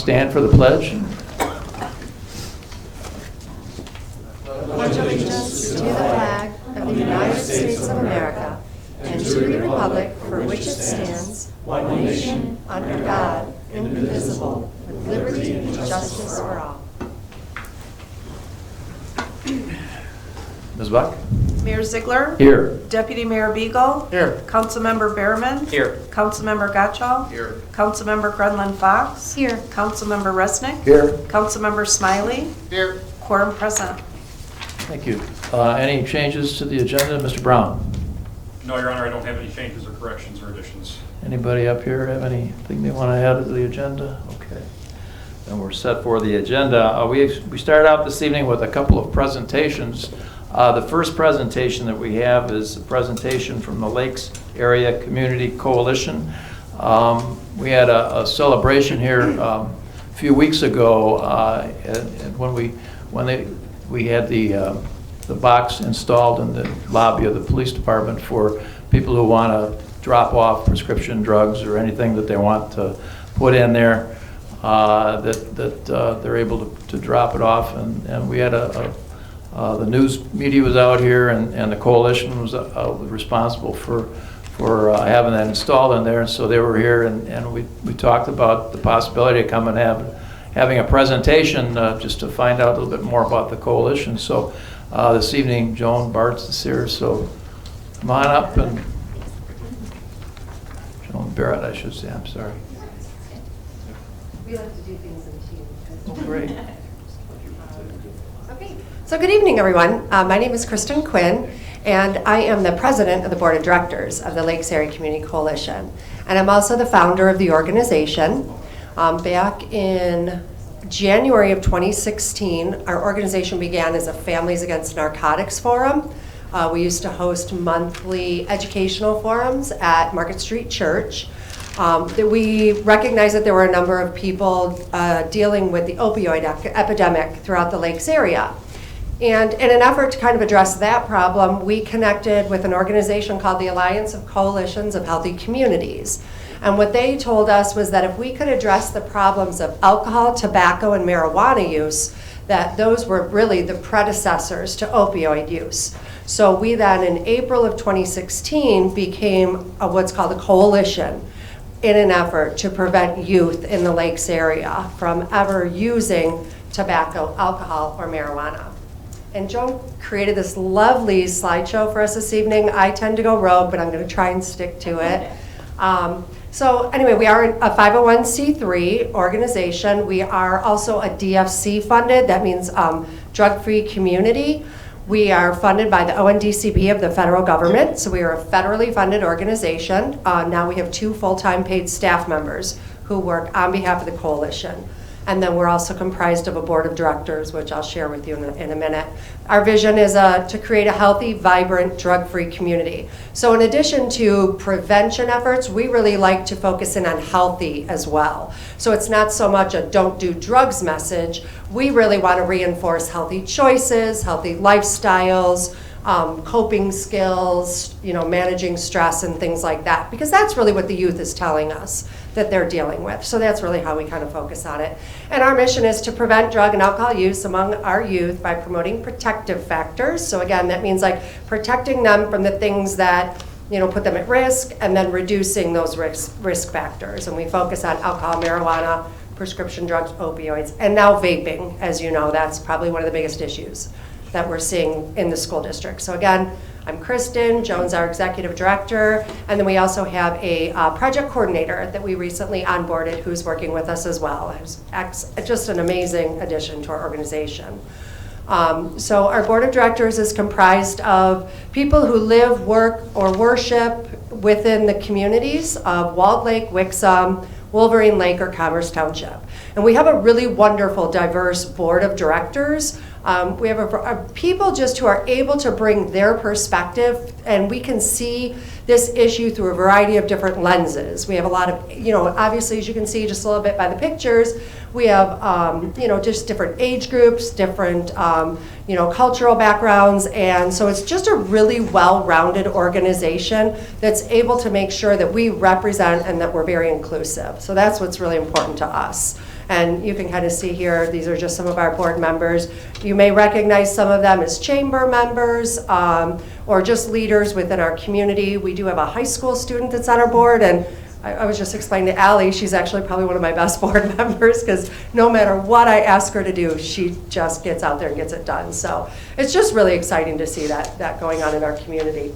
stand for the pledge? Pledge allegiance to the flag of the United States of America and to the republic for which it stands, one nation, under God, indivisible, with liberty and justice for all. Ms. Buck? Mayor Ziegler. Here. Deputy Mayor Beagle. Here. Councilmember Behrman. Here. Councilmember Gottschall. Here. Councilmember Grenlund Fox. Here. Councilmember Resnick. Here. Councilmember Smiley. Here. Quorum present. Thank you. Any changes to the agenda? Mr. Brown? No, Your Honor, I don't have any changes or corrections or additions. Anybody up here have anything they want to add to the agenda? Okay. Then we're set for the agenda. We started out this evening with a couple of presentations. The first presentation that we have is a presentation from the Lakes Area Community Coalition. We had a celebration here a few weeks ago and when we had the box installed in the lobby of the police department for people who want to drop off prescription drugs or anything that they want to put in there, that they're able to drop it off. And we had the news media was out here, and the coalition was responsible for having that installed in there. And so they were here, and we talked about the possibility of coming and having a presentation just to find out a little bit more about the coalition. So this evening, Joan Bartz is here, so come on up. And Joan Barrett, I should say, I'm sorry. We like to do things in teams. Oh, great. Okay. So good evening, everyone. My name is Kristen Quinn, and I am the president of the board of directors of the Lakes Area Community Coalition. And I'm also the founder of the organization. Back in January of 2016, our organization began as a Families Against Narcotics forum. We used to host monthly educational forums at Market Street Church. We recognized that there were a number of people dealing with the opioid epidemic throughout the Lakes area. And in an effort to kind of address that problem, we connected with an organization called the Alliance of Coalitions of Healthy Communities. And what they told us was that if we could address the problems of alcohol, tobacco, and marijuana use, that those were really the predecessors to opioid use. So we then, in April of 2016, became what's called a coalition in an effort to prevent youth in the Lakes area from ever using tobacco, alcohol, or marijuana. And Joan created this lovely slideshow for us this evening. I tend to go rogue, but I'm going to try and stick to it. So anyway, we are a 501c3 organization. We are also a DFC funded, that means drug-free community. We are funded by the ONDCP of the federal government, so we are a federally funded organization. Now we have 2 full-time paid staff members who work on behalf of the coalition. And then we're also comprised of a board of directors, which I'll share with you in a minute. Our vision is to create a healthy, vibrant, drug-free community. So in addition to prevention efforts, we really like to focus in on healthy as well. So it's not so much a don't do drugs message. We really want to reinforce healthy choices, healthy lifestyles, coping skills, managing stress and things like that, because that's really what the youth is telling us that they're dealing with. So that's really how we kind of focus on it. And our mission is to prevent drug and alcohol use among our youth by promoting protective factors. So again, that means like protecting them from the things that put them at risk, and then reducing those risk factors. And we focus on alcohol, marijuana, prescription drugs, opioids, and now vaping. As you know, that's probably one of the biggest issues that we're seeing in the school district. So again, I'm Kristen, Joan's our executive director, and then we also have a project coordinator that we recently onboarded who's working with us as well. Who's just an amazing addition to our organization. So our board of directors is comprised of people who live, work, or worship within the communities of Walled Lake, Wixom, Wolverine Lake, or Commerce Township. And we have a really wonderful, diverse board of directors. We have a people just who are able to bring their perspective, and we can see this issue through a variety of different lenses. We have a lot of, obviously, as you can see just a little bit by the pictures, we have, just different age groups, different, cultural backgrounds, and so it's just a really well-rounded organization that's able to make sure that we represent and that we're very inclusive. So that's what's really important to us. And you can kind of see here, these are just some of our board members. You may recognize some of them as chamber members or just leaders within our community. We do have a high school student that's on our board, and I was just explaining to Allie, she's actually probably one of my best board members, because no matter what I ask her to do, she just gets out there and gets it done. So it's just really exciting to see that going on in our community.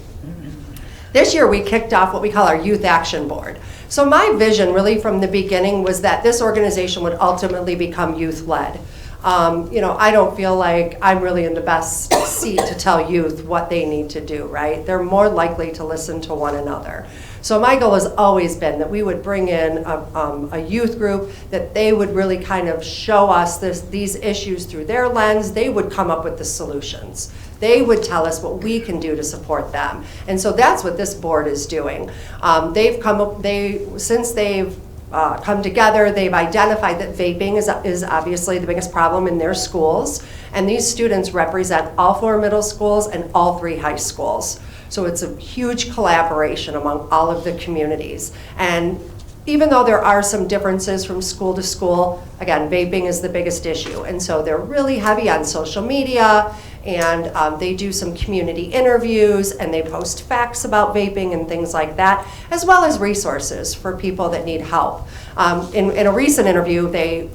This year we kicked off what we call our Youth Action Board. So my vision really from the beginning was that this organization would ultimately become youth-led. I don't feel like I'm really in the best seat to tell youth what they need to do, right? They're more likely to listen to one another. So my goal has always been that we would bring in a youth group, that they would really kind of show us these issues through their lens. They would come up with the solutions. They would tell us what we can do to support them. And so that's what this board is doing. Since they've come together, they've identified that vaping is obviously the biggest problem in their schools. And these students represent all 4 middle schools and all 3 high schools. So it's a huge collaboration among all of the communities. And even though there are some differences from school to school, again, vaping is the biggest issue. And so they're really heavy on social media, and they do some community interviews, and they post facts about vaping and things like that, as well as resources for people that need help. In a recent interview, they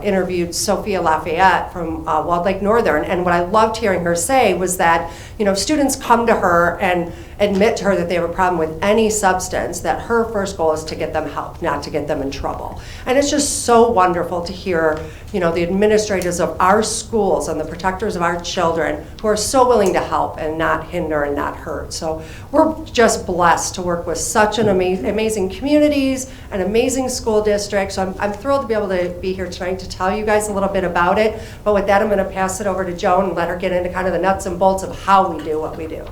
interviewed Sophia Lafayette from Walled Lake Northern, and what I loved hearing her say was that, students come to her and admit to her that they have a problem with any substance, that her first goal is to get them help, not to get them in trouble. And it's just so wonderful to hear, the administrators of our schools and the protectors of our children who are so willing to help and not hinder and not hurt. So we're just blessed to work with such an amazing communities, an amazing school district. So I'm thrilled to be able to be here tonight to tell you guys a little bit about it. But with that, I'm going to pass it over to Joan and let her get into kind of the nuts and bolts of how we do what we do.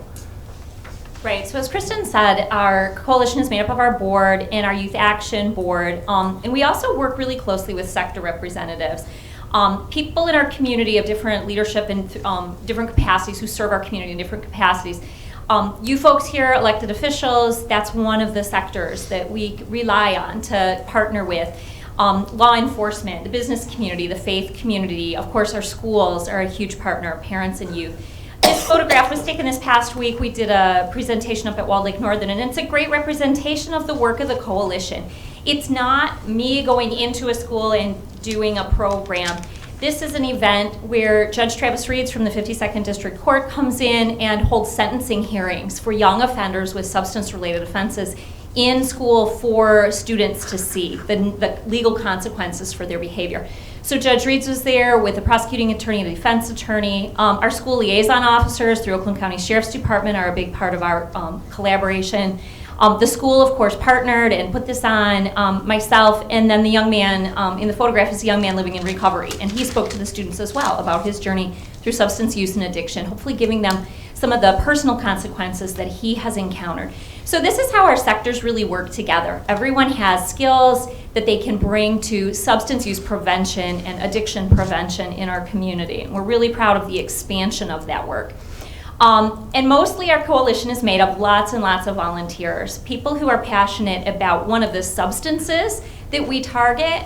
Right, so as Kristen said, our coalition is made up of our board and our Youth Action Board, and we also work really closely with sector representatives. People in our community of different leadership and different capacities who serve our community in different capacities. You folks here, elected officials, that's one of the sectors that we rely on to partner with. Law enforcement, the business community, the faith community, of course our schools are a huge partner, parents and youth. This photograph was taken this past week. We did a presentation up at Walled Lake Northern, and it's a great representation of the work of the coalition. It's not me going into a school and doing a program. This is an event where Judge Travis Reeds from the 52nd District Court comes in and holds sentencing hearings for young offenders with substance-related offenses in school for students to see the legal consequences for their behavior. So Judge Reeds was there with the prosecuting attorney and the defense attorney. Our school liaison officers through Oakland County Sheriff's Department are a big part of our collaboration. The school, of course, partnered and put this on, myself, and then the young man in the photograph is a young man living in recovery. And he spoke to the students as well about his journey through substance use and addiction, hopefully giving them some of the personal consequences that he has encountered. So this is how our sectors really work together. Everyone has skills that they can bring to substance use prevention and addiction prevention in our community. And we're really proud of the expansion of that work. And mostly our coalition is made of lots and lots of volunteers, people who are passionate about one of the substances that we target.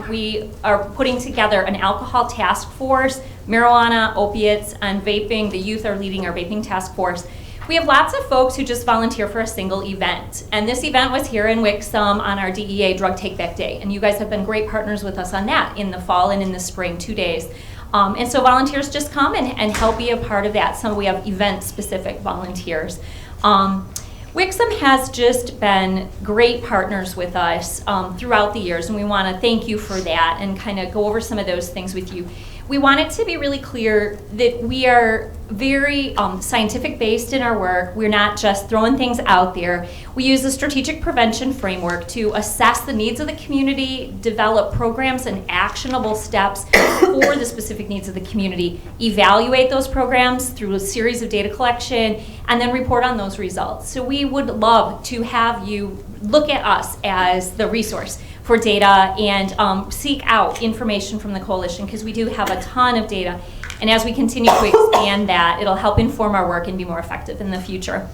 We are putting together an alcohol task force, marijuana, opiates, and vaping. The youth are leading our vaping task force. We have lots of folks who just volunteer for a single event. And this event was here in Wixom on our DEA Drug Take Back Day. And you guys have been great partners with us on that in the fall and in the spring, 2 days. And so volunteers just come and help be a part of that. So we have event-specific volunteers. Wixom has just been great partners with us throughout the years, and we want to thank you for that and kind of go over some of those things with you. We want it to be really clear that we are very scientific based in our work. We're not just throwing things out there. We use a strategic prevention framework to assess the needs of the community, develop programs and actionable steps for the specific needs of the community, evaluate those programs through a series of data collection, and then report on those results. So we would love to have you look at us as the resource for data and seek out information from the coalition, because we do have a ton of data. And as we continue to expand that, it'll help inform our work and be more effective in the future.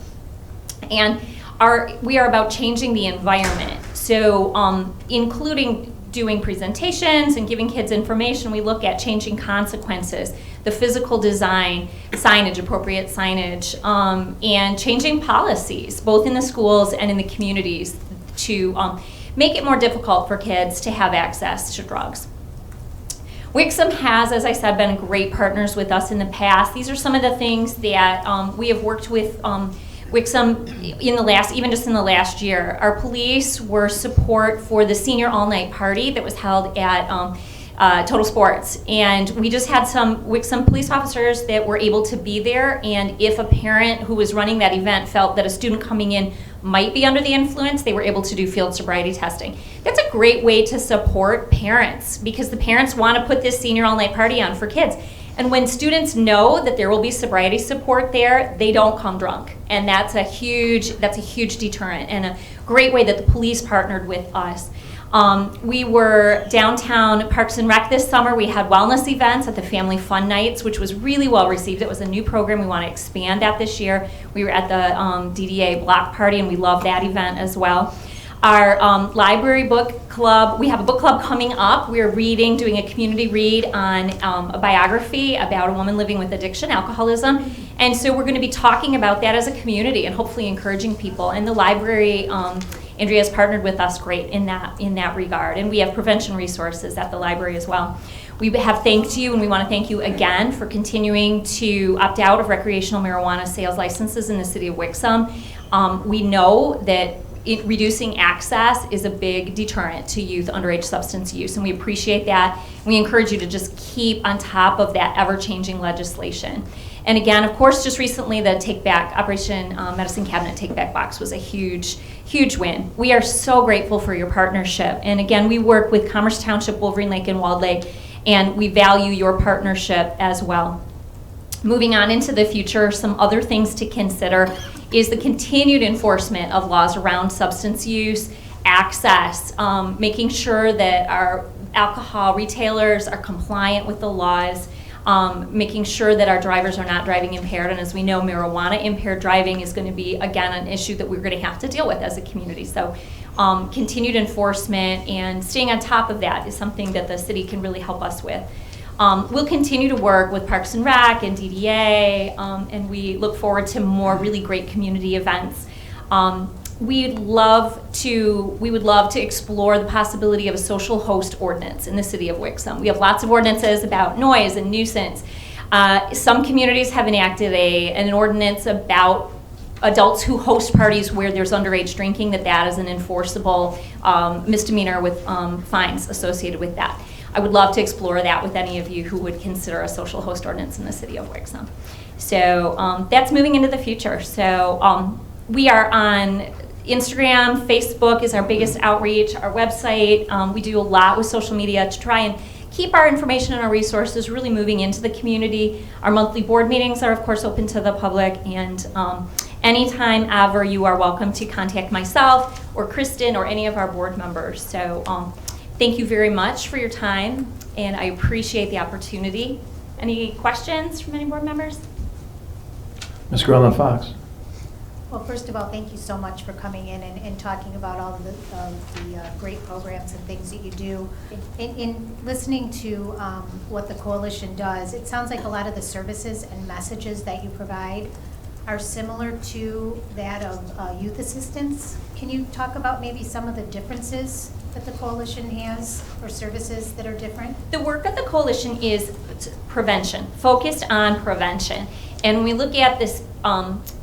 And we are about changing the environment. So including doing presentations and giving kids information, we look at changing consequences, the physical design, signage, appropriate signage, and changing policies, both in the schools and in the communities, to make it more difficult for kids to have access to drugs. Wixom has, as I said, been great partners with us in the past. These are some of the things that we have worked with Wixom even just in the last year. Our police were support for the senior all-night party that was held at Total Sports, and we just had some Wixom police officers that were able to be there, and if a parent who was running that event felt that a student coming in might be under the influence, they were able to do field sobriety testing. That's a great way to support parents, because the parents want to put this senior all-night party on for kids. And when students know that there will be sobriety support there, they don't come drunk. And that's a huge deterrent, and a great way that the police partnered with us. We were downtown Parks and Rec this summer. We had wellness events at the Family Fun Nights, which was really well received. It was a new program we want to expand that this year. We were at the DDA block party, and we loved that event as well. Our library book club, we have a book club coming up. We're doing a community read on a biography about a woman living with addiction, alcoholism. And so we're going to be talking about that as a community and hopefully encouraging people. And the library, Andrea has partnered with us great in that regard. And we have prevention resources at the library as well. We have thanked you, and we want to thank you again for continuing to opt out of recreational marijuana sales licenses in the city of Wixom. We know that reducing access is a big deterrent to youth underage substance use, and we appreciate that. We encourage you to just keep on top of that ever-changing legislation. And again, of course, just recently the Take Back, Operation Medicine Cabinet Take Back Box was a huge win. We are so grateful for your partnership. And again, we work with Commerce Township, Wolverine Lake, and Walled Lake, and we value your partnership as well. Moving on into the future, some other things to consider is the continued enforcement of laws around substance use, access, making sure that our alcohol retailers are compliant with the laws, making sure that our drivers are not driving impaired. And as we know, marijuana impaired driving is going to be, again, an issue that we're going to have to deal with as a community. So continued enforcement and staying on top of that is something that the city can really help us with. We'll continue to work with Parks and Rec and DDA, and we look forward to more really great community events. We would love to explore the possibility of a social host ordinance in the city of Wixom. We have lots of ordinances about noise and nuisance. Some communities have enacted an ordinance about adults who host parties where there's underage drinking, that is an enforceable misdemeanor with fines associated with that. I would love to explore that with any of you who would consider a social host ordinance in the city of Wixom. So that's moving into the future. So we are on Instagram, Facebook is our biggest outreach, our website. We do a lot with social media to try and keep our information and our resources really moving into the community. Our monthly board meetings are, of course, open to the public, and anytime ever you are welcome to contact myself or Kristen or any of our board members. So thank you very much for your time, and I appreciate the opportunity. Any questions from any board members? Ms. Grenlund-Fox. Well, first of all, thank you so much for coming in and talking about all of the great programs and things that you do. In listening to what the coalition does, it sounds like a lot of the services and messages that you provide are similar to that of youth assistance. Can you talk about maybe some of the differences that the coalition has, or services that are different? The work of the coalition is prevention, focused on prevention. And when we look at this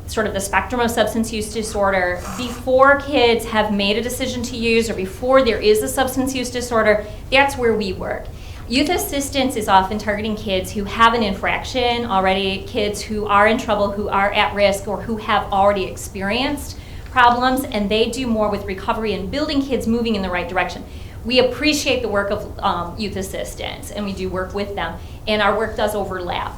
sort of the spectrum of substance use disorder, before kids have made a decision to use or before there is a substance use disorder, that's where we work. Youth assistance is often targeting kids who have an infraction already, kids who are in trouble, who are at risk, or who have already experienced problems, and they do more with recovery and building kids moving in the right direction. We appreciate the work of youth assistance, and we do work with them, and our work does overlap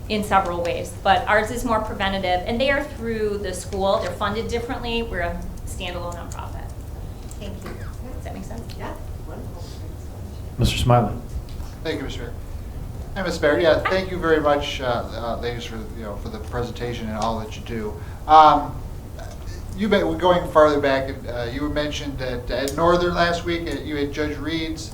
in several ways, but ours is more preventative, and they are through the school. They're funded differently. We're a standalone nonprofit. Thank you. Does that make sense? Yeah, wonderful. Mr. Smiley. Thank you, Mr. Mayor. Hi, Ms. Barrett. Yeah, thank you very much, ladies, for for the presentation and all that you do. Going farther back, you mentioned that at Northern last week, you had Judge Reed's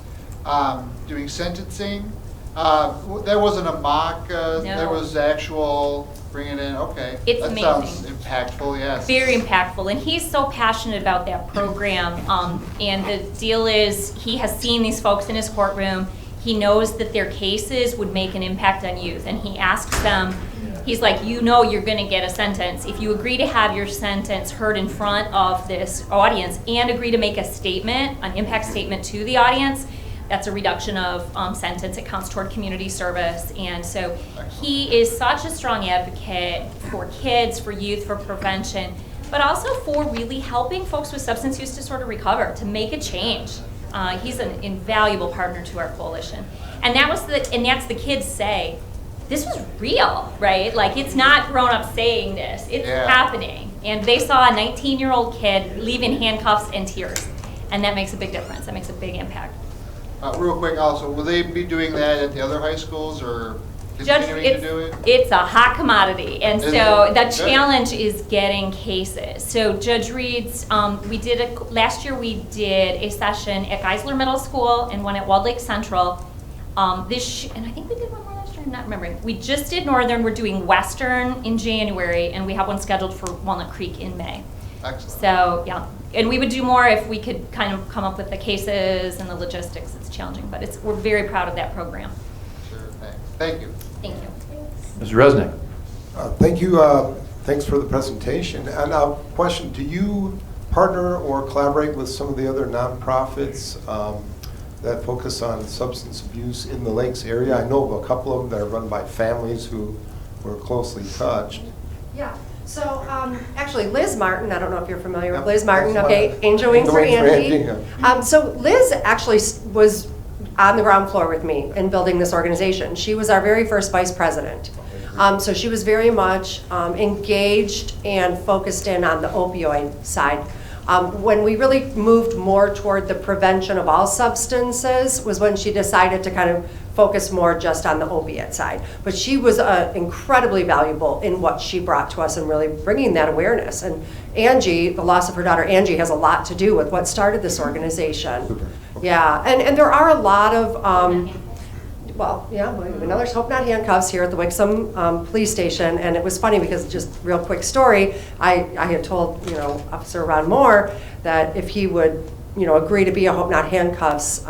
doing sentencing. That wasn't a mock, there was actual bringing in, okay. It's that amazing. sounds impactful, yes. Very impactful, and he's so passionate about that program. And the deal is, he has seen these folks in his courtroom. He knows that their cases would make an impact on youth, and he asks them, he's like, you know you're going to get a sentence. If you agree to have your sentence heard in front of this audience and agree to make a statement, an impact statement to the audience, that's a reduction of sentence. It counts toward community service. And so he is such a strong advocate for kids, for youth, for prevention, but also for really helping folks with substance use disorder recover, to make a change. He's an invaluable partner to our coalition. And that's the kids say, this was real, right? Like, it's not grown-ups saying this, it's happening. And they saw a 19-year-old kid leave in handcuffs and tears. And that makes a big difference, that makes a big impact. Real quick also, will they be doing that at the other high schools or continuing to do it? It's a hot commodity, and Is so it? the Good. challenge is getting cases. So Judge Reed's, last year we did a session at Geisler Middle School and one at Walled Lake Central. And I think we did one more last year, I'm not remembering. We just did Northern, we're doing Western in January, and we have one scheduled for Walnut Creek in May. Excellent. So, yeah, and we would do more if we could kind of come up with the cases and the logistics. It's challenging, but we're very proud of that program. Sure, thanks. Thank you. Thank you. Mr. Resnick? Thank you. Thanks for the presentation. And question, do you partner or collaborate with some of the other nonprofits that focus on substance abuse in the Lakes area? I know of a couple of them that are run by families who were closely touched. Yeah. So actually, Liz Martin, I don't know if you're familiar with Yep. Liz Martin, Liz okay, Martin. Angel Wings for Angel Wings for Angie. Angie, So Liz actually was on the ground floor with me in building this organization. She was our very first vice president. So she was very much engaged and focused in on the opioid side. When we really moved more toward the prevention of all substances was when she decided to kind of focus more just on the opiate side. But she was incredibly valuable in what she brought to us and really bringing that awareness. And Angie, the loss of her daughter Angie, has a lot to do with what started this organization. Super. Okay. Yeah, and there are a lot of, there's Hope Not Handcuffs here at the Wixom Police Station, and it was funny because, just real quick story, I had told, Officer Ron Moore that if he would, agree to be a Hope Not Handcuffs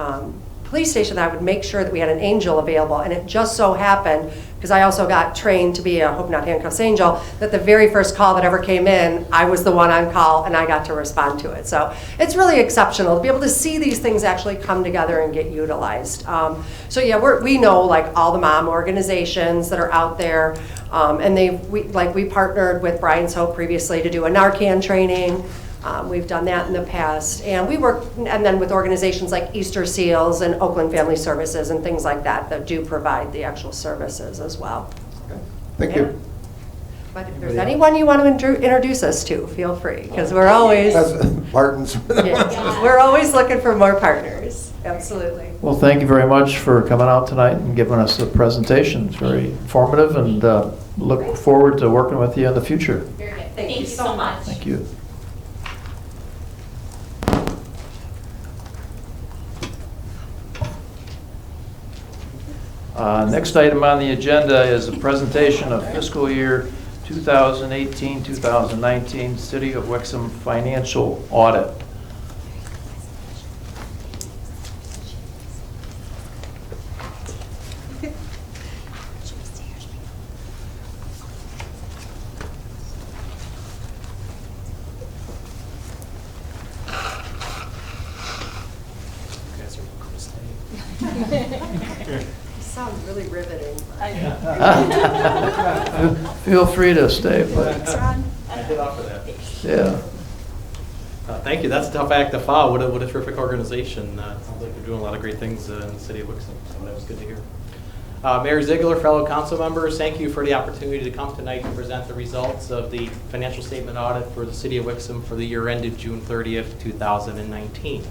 police station, I would make sure that we had an angel available. And it just so happened, because I also got trained to be a Hope Not Handcuffs angel, that the very first call that ever came in, I was the one on call and I got to respond to it. So it's really exceptional to be able to see these things actually come together and get utilized. So yeah, we know like all the mom organizations that are out there, and we partnered with Brian's Hope previously to do a Narcan training. We've done that in the past, and we work, and then with organizations like Easter Seals and Oakland Family Services and things like that do provide the actual services as well. Okay. Thank you. But if there's anyone you want to introduce us to, feel free, because we're always Martin's. we're always looking for more partners. Absolutely. Well, thank you very much for coming out tonight and giving us a presentation. It's very informative, and look forward to working with you in the future. Very good. Thank you so much. Thank you. Next item on the agenda is a presentation of fiscal year 2018-2019 City of Wixom Financial Audit. Sounds really riveting. Feel free to stay, but I did offer that. yeah. Thank you. That's a tough act to follow. What a terrific organization. Sounds like they're doing a lot of great things in the city of Wixom, so that was good to hear. Mayor Ziegler, fellow council members, thank you for the opportunity to come tonight to present the results of the financial statement audit for the city of Wixom for the year ended June 30th, 2019.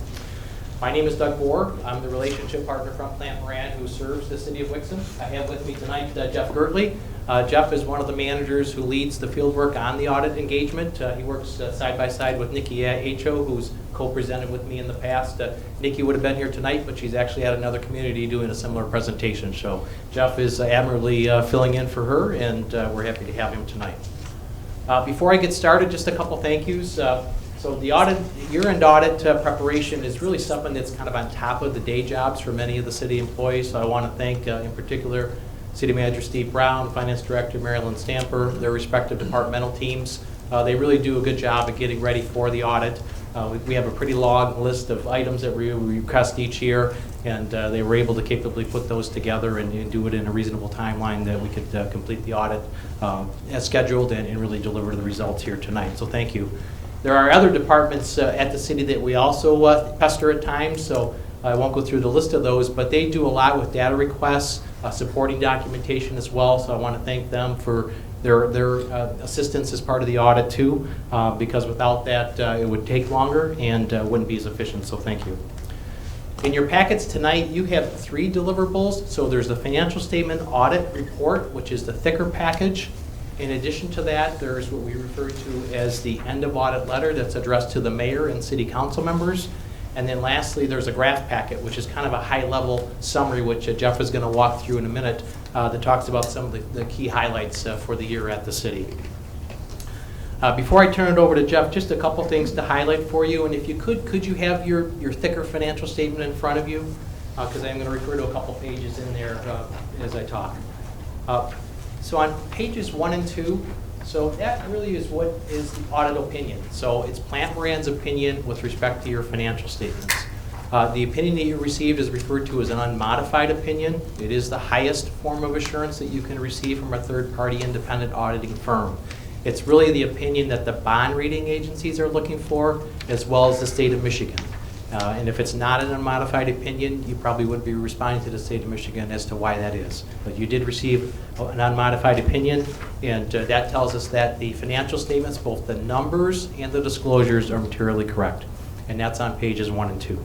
My name is Doug Bohr. I'm the relationship partner from Plant Moran who serves the city of Wixom. I have with me tonight Jeff Gertley. Jeff is one of the managers who leads the field work on the audit engagement. He works side by side with Nikki Acho, who's co-presented with me in the past. Nikki would have been here tonight, but she's actually at another community doing a similar presentation. So Jeff is admirably filling in for her, and we're happy to have him tonight. Before I get started, just a couple thank yous. So the audit, year-end audit preparation is really something that's kind of on top of the day jobs for many of the city employees. So I want to thank, in particular, City Manager Steve Brown, Finance Director Marilyn Stamper, their respective departmental teams. They really do a good job of getting ready for the audit. We have a pretty long list of items that we request each year, and they were able to capably put those together and do it in a reasonable timeline that we could complete the audit as scheduled and really deliver the results here tonight. So thank you. There are other departments at the city that we also pester at times, so I won't go through the list of those, but they do a lot with data requests, supporting documentation as well, so I want to thank them for their assistance as part of the audit too, because without that it would take longer and wouldn't be as efficient, so thank you. In your packets tonight, you have 3 deliverables. So there's the financial statement audit report, which is the thicker package. In addition to that, there's what we refer to as the end of audit letter that's addressed to the mayor and city council members. And then lastly, there's a graph packet, which is kind of a high-level summary, which Jeff is going to walk through in a minute, that talks about some of the key highlights for the year at the city. Before I turn it over to Jeff, just a couple things to highlight for you. And if you could you have your thicker financial statement in front of you? Because I'm going to refer to a couple pages in there as I talk. So on pages 1 and 2, so that really is what is the audit opinion. So it's Plant Moran's opinion with respect to your financial statements. The opinion that you received is referred to as an unmodified opinion. It is the highest form of assurance that you can receive from a third-party independent auditing firm. It's really the opinion that the bond rating agencies are looking for, as well as the state of Michigan. And if it's not an unmodified opinion, you probably would be responding to the state of Michigan as to why that is. But you did receive an unmodified opinion, and that tells us that the financial statements, both the numbers and the disclosures, are materially correct. And that's on pages 1 and 2.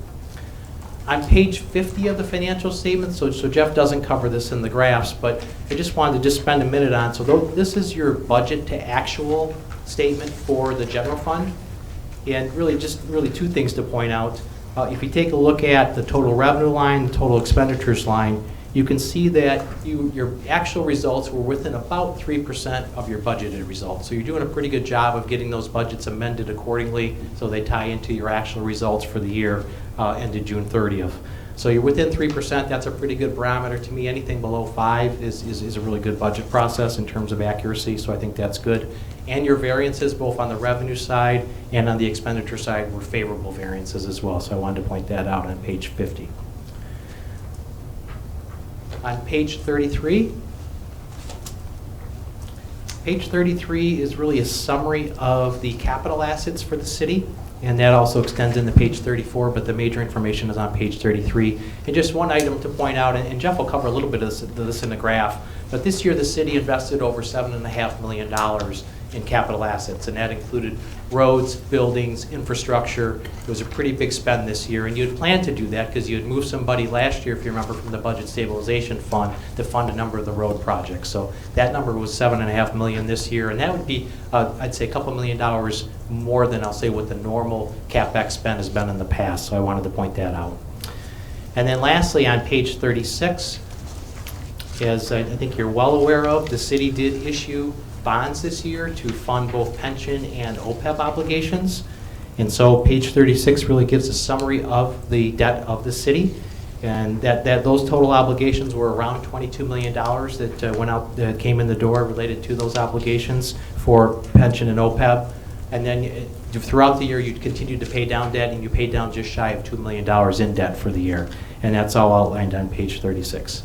On page 50 of the financial statement, so Jeff doesn't cover this in the graphs, but I just wanted to just spend a minute on, so this is your budget to actual statement for the general fund. And really 2 things to point out. If you take a look at the total revenue line, the total expenditures line, you can see that your actual results were within about 3% of your budgeted results. So you're doing a pretty good job of getting those budgets amended accordingly so they tie into your actual results for the year ended June 30th. So you're within 3%, that's a pretty good barometer to me. Anything below 5 is a really good budget process in terms of accuracy, so I think that's good. And your variances, both on the revenue side and on the expenditure side, were favorable variances as well, so I wanted to point that out on page 50. On page 33, page 33 is really a summary of the capital assets for the city. And that also extends into page 34, but the major information is on page 33. And just one item to point out, and Jeff will cover a little bit of this in the graph, but this year the city invested over $7.5 million in capital assets, and that included roads, buildings, infrastructure. It was a pretty big spend this year, and you had planned to do that because you had moved somebody last year, if you remember, from the Budget Stabilization Fund to fund a number of the road projects. So that number was $7.5 million this year, and that would be, I'd say, a couple $1 million more than, I'll say, what the normal CapEx spend has been in the past, so I wanted to point that out. And then lastly, on page 36, as I think you're well aware of, the city did issue bonds this year to fund both pension and OPEB obligations. And so page 36 really gives a summary of the debt of the city, and that those total obligations were around $22 million that came in the door related to those obligations for pension and OPEB. And then throughout the year, you continued to pay down debt, and you paid down just shy of $2 million in debt for the year. And that's all outlined on page 36.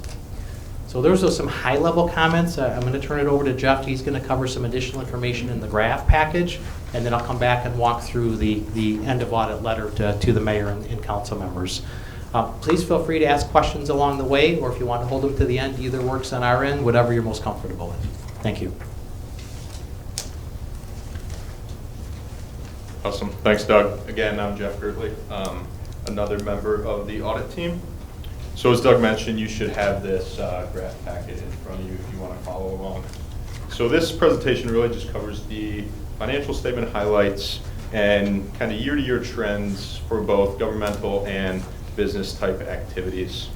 So those are some high-level comments. I'm going to turn it over to Jeff. He's going to cover some additional information in the graph package, and then I'll come back and walk through the end of audit letter to the mayor and council members. Please feel free to ask questions along the way, or if you want to hold them to the end, either works on our end, whatever you're most comfortable with. Thank you. Awesome. Thanks, Doug. Again, I'm Jeff Gertley. another member of the audit team. So as Doug mentioned, you should have this graph packet in front of you if you want to follow along. So this presentation really just covers the financial statement highlights and kind of year-to-year trends for both governmental and business type activities.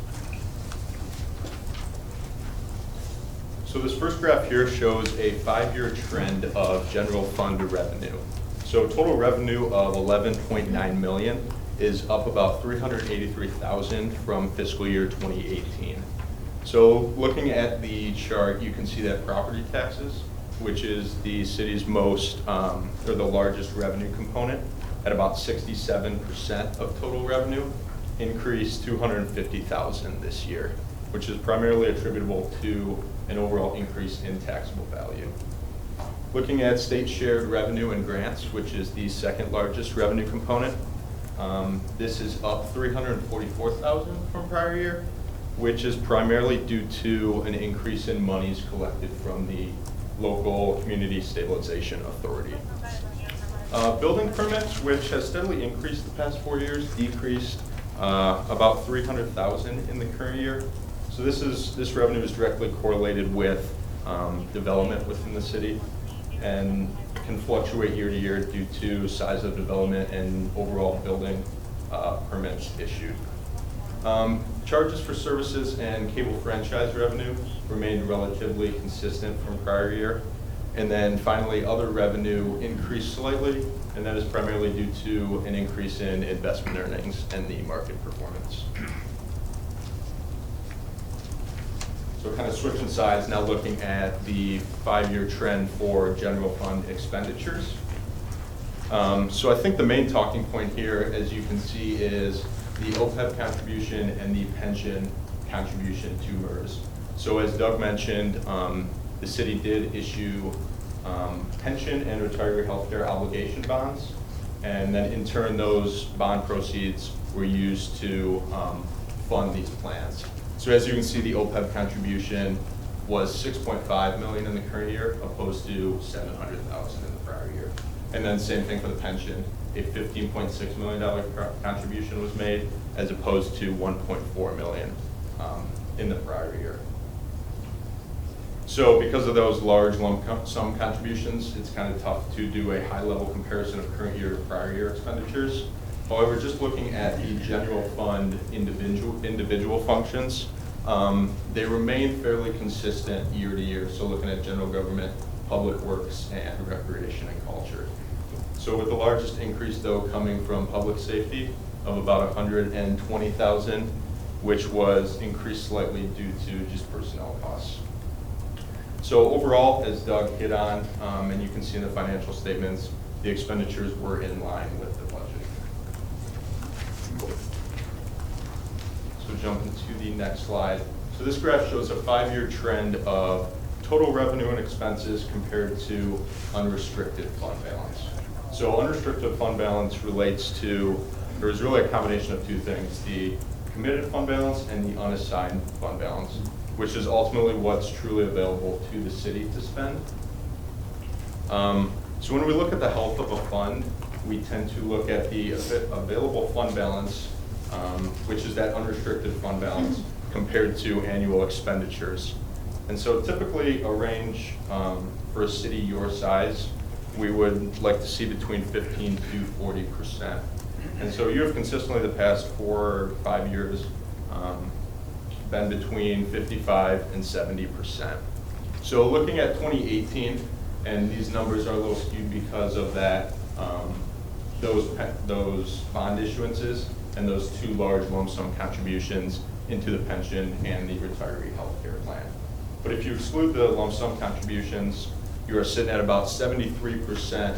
So this first graph here shows a 5-year trend of general fund revenue. So total revenue of $11.9 million is up about $383,000 from fiscal year 2018. So looking at the chart, you can see that property taxes, which is the city's most, or the largest revenue component, at about 67% of total revenue, increased $250,000 this year, which is primarily attributable to an overall increase in taxable value. Looking at state shared revenue and grants, which is the second largest revenue component, this is up $344,000 from prior year, which is primarily due to an increase in monies collected from the local community stabilization authority. Building permits, which has steadily increased the past 4 years, decreased about $300,000 in the current year. So this revenue is directly correlated with development within the city and can fluctuate year to year due to size of development and overall building permits issued. Charges for services and cable franchise revenue remained relatively consistent from prior year. And then finally, other revenue increased slightly, and that is primarily due to an increase in investment earnings and the market performance. So kind of switching sides, now looking at the 5-year trend for general fund expenditures. So I think the main talking point here, as you can see, is the OPEB contribution and the pension contribution to MERS. So as Doug mentioned, the city did issue pension and retiree healthcare obligation bonds, and then in turn those bond proceeds were used to fund these plans. So as you can see, the OPEB contribution was $6.5 million in the current year, opposed to $700,000 in the prior year. And then same thing for the pension, a $15.6 million contribution was made, as opposed to $1.4 million in the prior year. So because of those large lump sum contributions, it's kind of tough to do a high-level comparison of current year to prior year expenditures. However, just looking at the general fund individual functions, they remain fairly consistent year to year. So looking at general government, public works, and recreation and culture. So with the largest increase though coming from public safety of about $120,000, which was increased slightly due to just personnel costs. So overall, as Doug hit on, and you can see in the financial statements, the expenditures were in line with the budget. So jumping to the next slide. So this graph shows a 5-year trend of total revenue and expenses compared to unrestricted fund balance. So unrestricted fund balance relates to, there is really a combination of two things, the committed fund balance and the unassigned fund balance, which is ultimately what's truly available to the city to spend. So when we look at the health of a fund, we tend to look at the available fund balance, which is that unrestricted fund balance, compared to annual expenditures. And so typically a range for a city your size, we would like to see between 15 to 40%. And so you have consistently the past 4 or 5 years been between 55 and 70%. So looking at 2018, and these numbers are a little skewed because of that, those bond issuances and those 2 large lump sum contributions into the pension and the retiree health care plan. But if you exclude the lump sum contributions, you are sitting at about 73%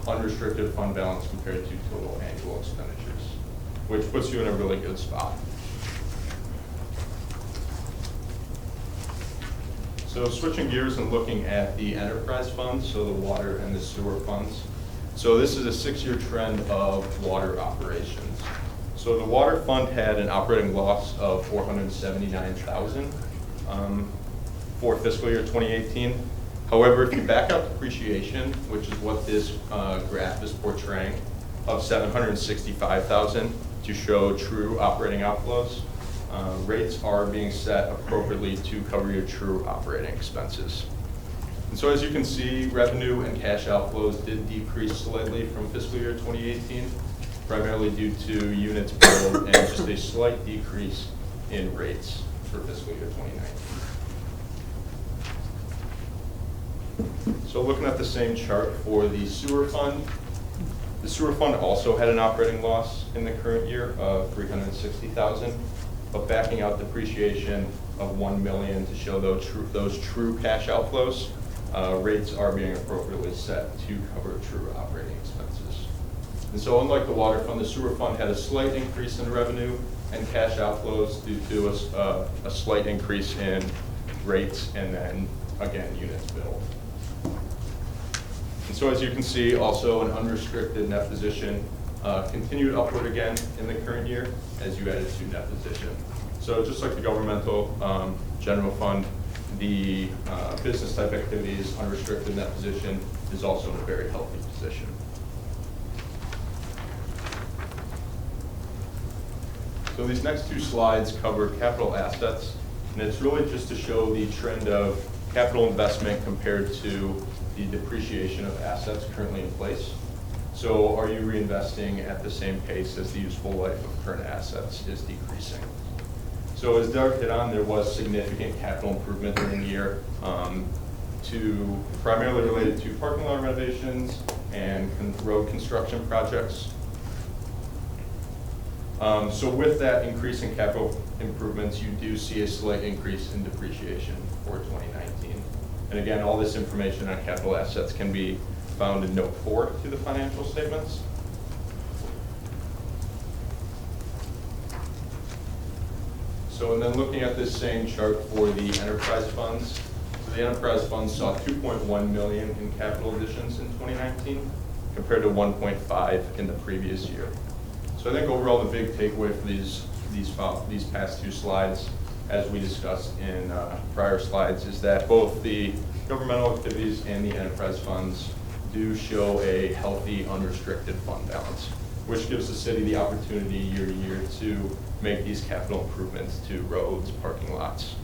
unrestricted fund balance compared to total annual expenditures, which puts you in a really good spot. So switching gears and looking at the enterprise funds, so the water and the sewer funds. So this is a 6-year trend of water operations. So the water fund had an operating loss of $479,000 for fiscal year 2018. However, if you back out depreciation, which is what this graph is portraying, of $765,000, to show true operating outflows. Rates are being set appropriately to cover your true operating expenses. And so as you can see, revenue and cash outflows did decrease slightly from fiscal year 2018, primarily due to units billed and just a slight decrease in rates for fiscal year 2019. So looking at the same chart for the sewer fund, the sewer fund also had an operating loss in the current year of $360,000, but backing out depreciation of $1 million to show those true cash outflows, rates are being appropriately set to cover true operating expenses. And so unlike the water fund, the sewer fund had a slight increase in revenue and cash outflows due to a slight increase in rates and then, again, units billed. And so as you can see, also an unrestricted net position continued upward again in the current year as you added to net position. So just like the governmental general fund, the business type activities unrestricted net position is also in a very healthy position. So these next two slides cover capital assets, and it's really just to show the trend of capital investment compared to the depreciation of assets currently in place. So are you reinvesting at the same pace as the useful life of current assets is decreasing? So as Doug hit on, there was significant capital improvement during the year, primarily related to parking lot renovations and road construction projects. So with that increase in capital improvements, you do see a slight increase in depreciation for 2019. And again, all this information on capital assets can be found in Note 4 to the financial statements. So and then looking at this same chart for the enterprise funds, so the enterprise funds saw $2.1 million in capital additions in 2019 compared to 1.5 in the previous year. So I think overall the big takeaway for these past two slides, as we discussed in prior slides, is that both the governmental activities and the enterprise funds do show a healthy unrestricted fund balance, which gives the city the opportunity year to year to make these capital improvements to roads, parking lots.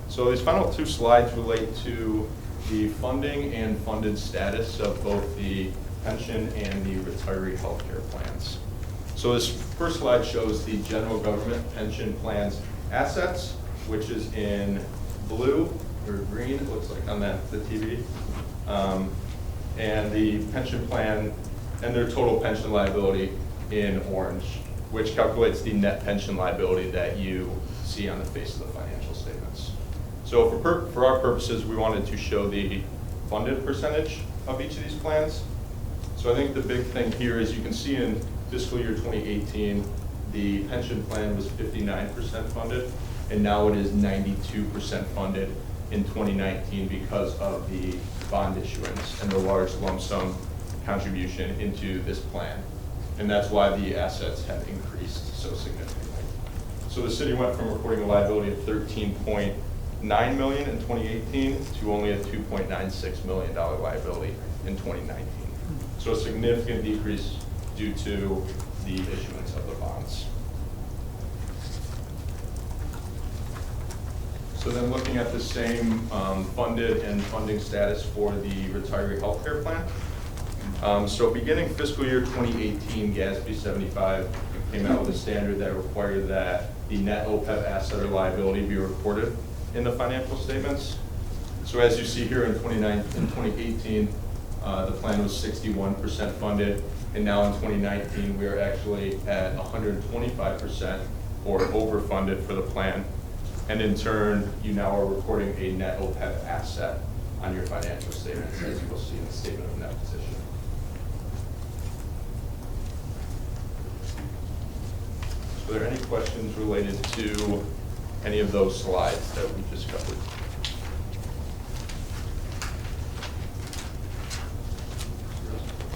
So these final two slides relate to the funding and funded status of both the pension and the retiree health care plans. So this first slide shows the general government pension plans assets, which is in blue or green, it looks like on the TV. And the pension plan and their total pension liability in orange, which calculates the net pension liability that you see on the face of the financial statements. So for our purposes, we wanted to show the funded percentage of each of these plans. So I think the big thing here is you can see in fiscal year 2018, the pension plan was 59% funded, and now it is 92% funded in 2019 because of the bond issuance and the large lump sum contribution into this plan. And that's why the assets have increased so significantly. So the city went from recording a liability of $13.9 million in 2018 to only a $2.96 million liability in 2019. So a significant decrease due to the issuance of the bonds. So then looking at the same funded and funding status for the retiree health care plan. So beginning fiscal year 2018, GASB 75 came out with a standard that required that the net OPEB asset or liability be reported in the financial statements. So as you see here in 2018, the plan was 61% funded, and now in 2019 we are actually at 125% or overfunded for the plan. And in turn, you now are recording a net OPEB asset on your financial statements, as you will see in the statement of net position. So are there any questions related to any of those slides that we just covered?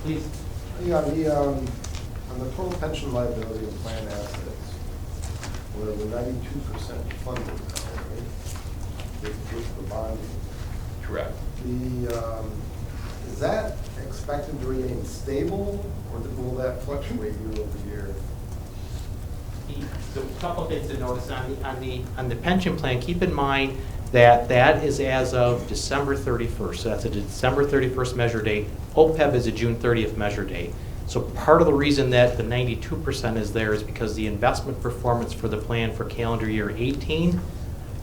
Please. Yeah, on the total pension liability and plan assets, we're 92% funded now, right? With the bonding. Correct. Is that expected to remain stable, or will that fluctuate year over year? So a couple of things to notice on the pension plan. Keep in mind that that is as of December 31st. So that's a December 31st measure date. OPEB is a June 30th measure date. So part of the reason that the 92% is there is because the investment performance for the plan for calendar year 18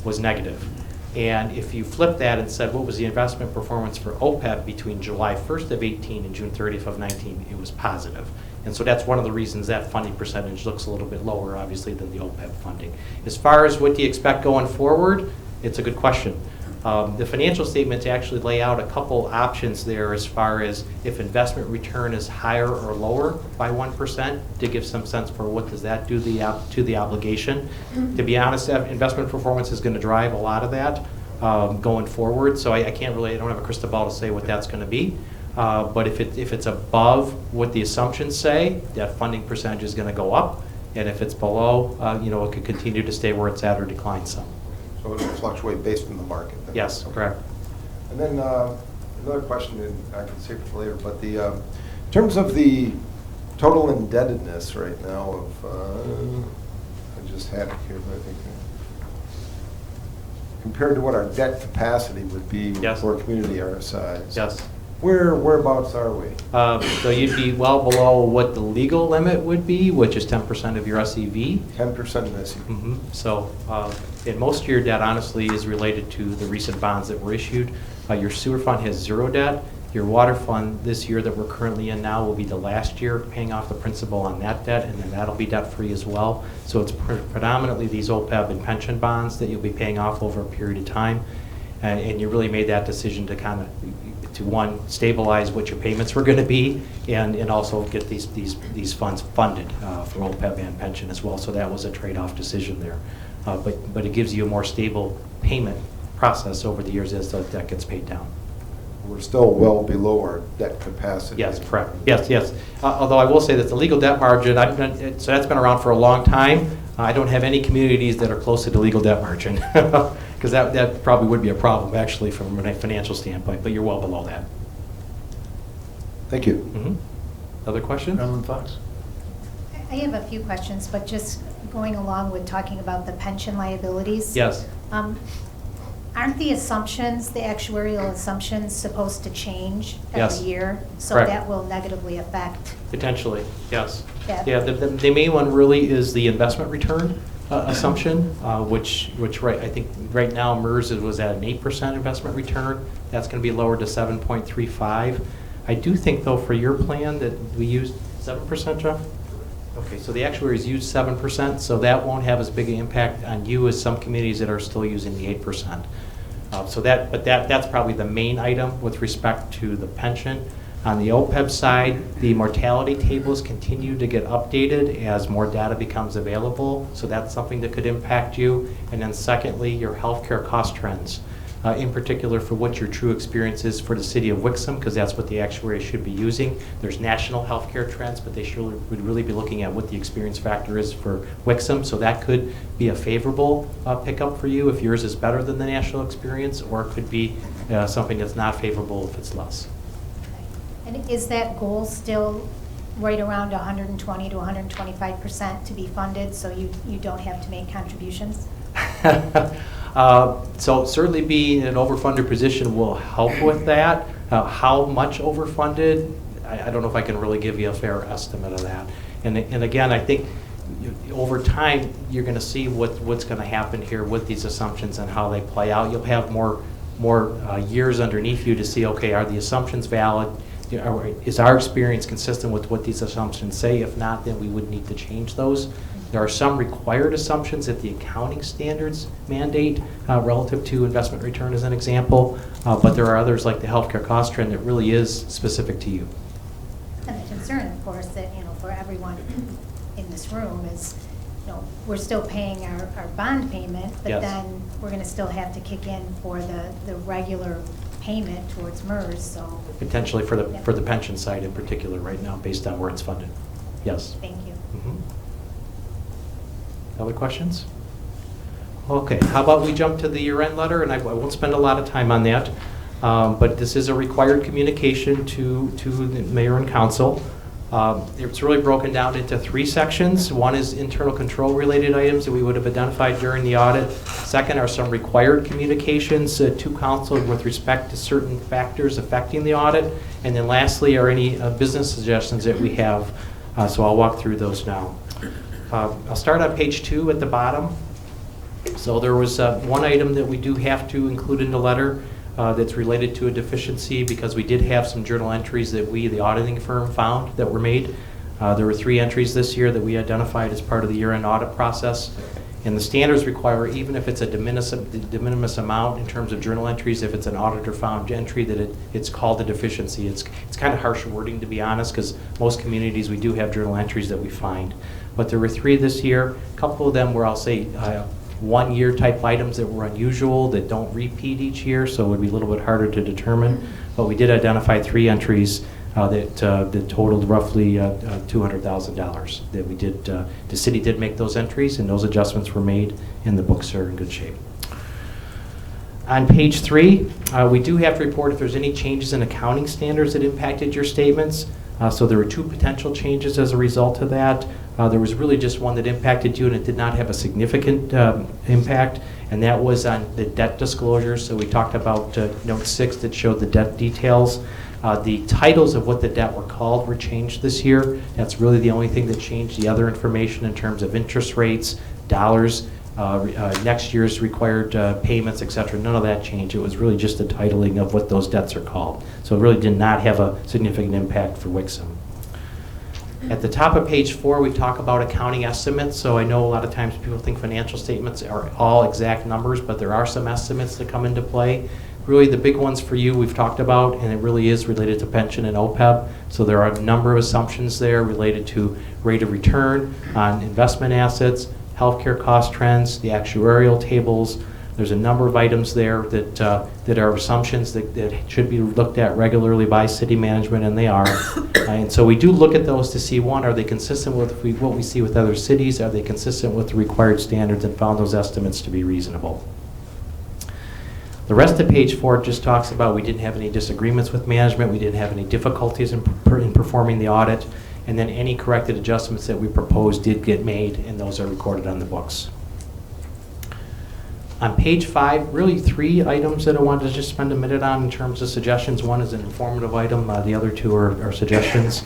was negative. And if you flip that and said, what was the investment performance for OPEB between July 1st of 18 and June 30th of 19, it was positive. And so that's one of the reasons that funding percentage looks a little bit lower, obviously, than the OPEB funding. As far as what do you expect going forward, it's a good question. The financial statements actually lay out a couple options there as far as if investment return is higher or lower by 1% to give some sense for what does that do to the obligation. To be honest, investment performance is going to drive a lot of that going forward. So I can't really, I don't have a crystal ball to say what that's going to be. But if it's above what the assumptions say, that funding percentage is going to go up. And if it's below, it could continue to stay where it's at or decline some. So it will fluctuate based on the market? Then. Yes, correct. And then another question, and I can save it for later, but in terms of the total indebtedness right now of, I just had it here, but I think compared to what our debt capacity would be Yes. for a community our size. Yes. Whereabouts are we? So you'd be well below what the legal limit would be, which is 10% of your SEV. 10% of SEV. So, and most of your debt, honestly, is related to the recent bonds that were issued. Your sewer fund has zero debt. Your water fund this year that we're currently in now will be the last year paying off the principal on that debt, and then that'll be debt-free as well. So it's predominantly these OPEB and pension bonds that you'll be paying off over a period of time. And you really made that decision to kind of, to one, stabilize what your payments were going to be, and also get these funds funded for OPEB and pension as well. So that was a trade-off decision there. But it gives you a more stable payment process over the years as the debt gets paid down. We're still well below our debt capacity. Yes, correct. Yes. Although I will say that the legal debt margin, so that's been around for a long time. I don't have any communities that are close to the legal debt margin, because that probably would be a problem, actually, from a financial standpoint, but you're well below that. Thank you. Other questions? Gretchen Fox? I have a few questions, but just going along with talking about the pension liabilities. Yes. Aren't the assumptions, the actuarial assumptions, supposed to change Yes. every year? So Correct. that will negatively affect Potentially, yes. that? Yeah, the main one really is the investment return assumption, which I think right now MERS was at an 8% investment return. That's going to be lowered to 7.35. I do think, though, for your plan that we used 7%, Jeff? Okay, so the actuaries use 7%, so that won't have as big an impact on you as some communities that are still using the 8%. That's probably the main item with respect to the pension. On the OPEB side, the mortality tables continue to get updated as more data becomes available, so that's something that could impact you. And then secondly, your healthcare cost trends, in particular for what your true experience is for the city of Wixom, because that's what the actuary should be using. There's national healthcare trends, but they would really be looking at what the experience factor is for Wixom, so that could be a favorable pickup for you if yours is better than the national experience, or it could be something that's not favorable if it's less. And is that goal still right around 120 to 125% to be funded, so you don't have to make contributions? So certainly being in an overfunded position will help with that. How much overfunded, I don't know if I can really give you a fair estimate of that. And again, I think over time, you're going to see what's going to happen here with these assumptions and how they play out. You'll have more years underneath you to see, okay, are the assumptions valid? Is our experience consistent with what these assumptions say? If not, then we would need to change those. There are some required assumptions that the accounting standards mandate relative to investment return as an example, but there are others like the healthcare cost trend that really is specific to you. And the concern, of course, that, for everyone in this room is, we're still paying our bond payment, but Yes. then we're going to still have to kick in for the regular payment towards MERS, so. Potentially for Yeah. the pension side in particular right now, based on where it's funded. Yes. Thank you. Other questions? Okay, how about we jump to the year-end letter, and I won't spend a lot of time on that. But this is a required communication to the mayor and council. It's really broken down into 3 sections. One is internal control related items that we would have identified during the audit. Second are some required communications to council with respect to certain factors affecting the audit. And then lastly are any business suggestions that we have. So I'll walk through those now. I'll start on page 2 at the bottom. So there was one item that we do have to include in the letter that's related to a deficiency because we did have some journal entries that we, the auditing firm, found that were made. There were 3 entries this year that we identified as part of the year-end audit process. And the standards require, even if it's a de minimis amount in terms of journal entries, if it's an auditor found entry, that it's called a deficiency. It's kind of harsh wording, to be honest, because most communities we do have journal entries that we find. But there were 3 this year. A couple of them were, I'll say, 1-year type items that were unusual, that don't repeat each year, so it would be a little bit harder to determine. But we did identify 3 entries that totaled roughly $200,000 that we did. The city did make those entries, and those adjustments were made, and the books are in good shape. On page 3, we do have to report if there's any changes in accounting standards that impacted your statements. So there were 2 potential changes as a result of that. There was really just one that impacted you, and it did not have a significant impact, and that was on the debt disclosure. So we talked about note 6 that showed the debt details. The titles of what the debt were called were changed this year. That's really the only thing that changed. The other information in terms of interest rates, dollars, next year's required payments, etc., none of that changed. It was really just the titling of what those debts are called. So it really did not have a significant impact for Wixom. At the top of page 4, we talk about accounting estimates. So I know a lot of times people think financial statements are all exact numbers, but there are some estimates that come into play. Really the big ones for you we've talked about, and it really is related to pension and OPEB. So there are a number of assumptions there related to rate of return on investment assets, healthcare cost trends, the actuarial tables. There's a number of items there that are assumptions that should be looked at regularly by city management, and they are. And so we do look at those to see, one, are they consistent with what we see with other cities? Are they consistent with the required standards, and found those estimates to be reasonable? The rest of page 4 just talks about we didn't have any disagreements with management, we didn't have any difficulties in performing the audit, and then any corrected adjustments that we proposed did get made, and those are recorded on the books. On page 5, really 3 items that I wanted to just spend a minute on in terms of suggestions. One is an informative item, the other 2 are suggestions.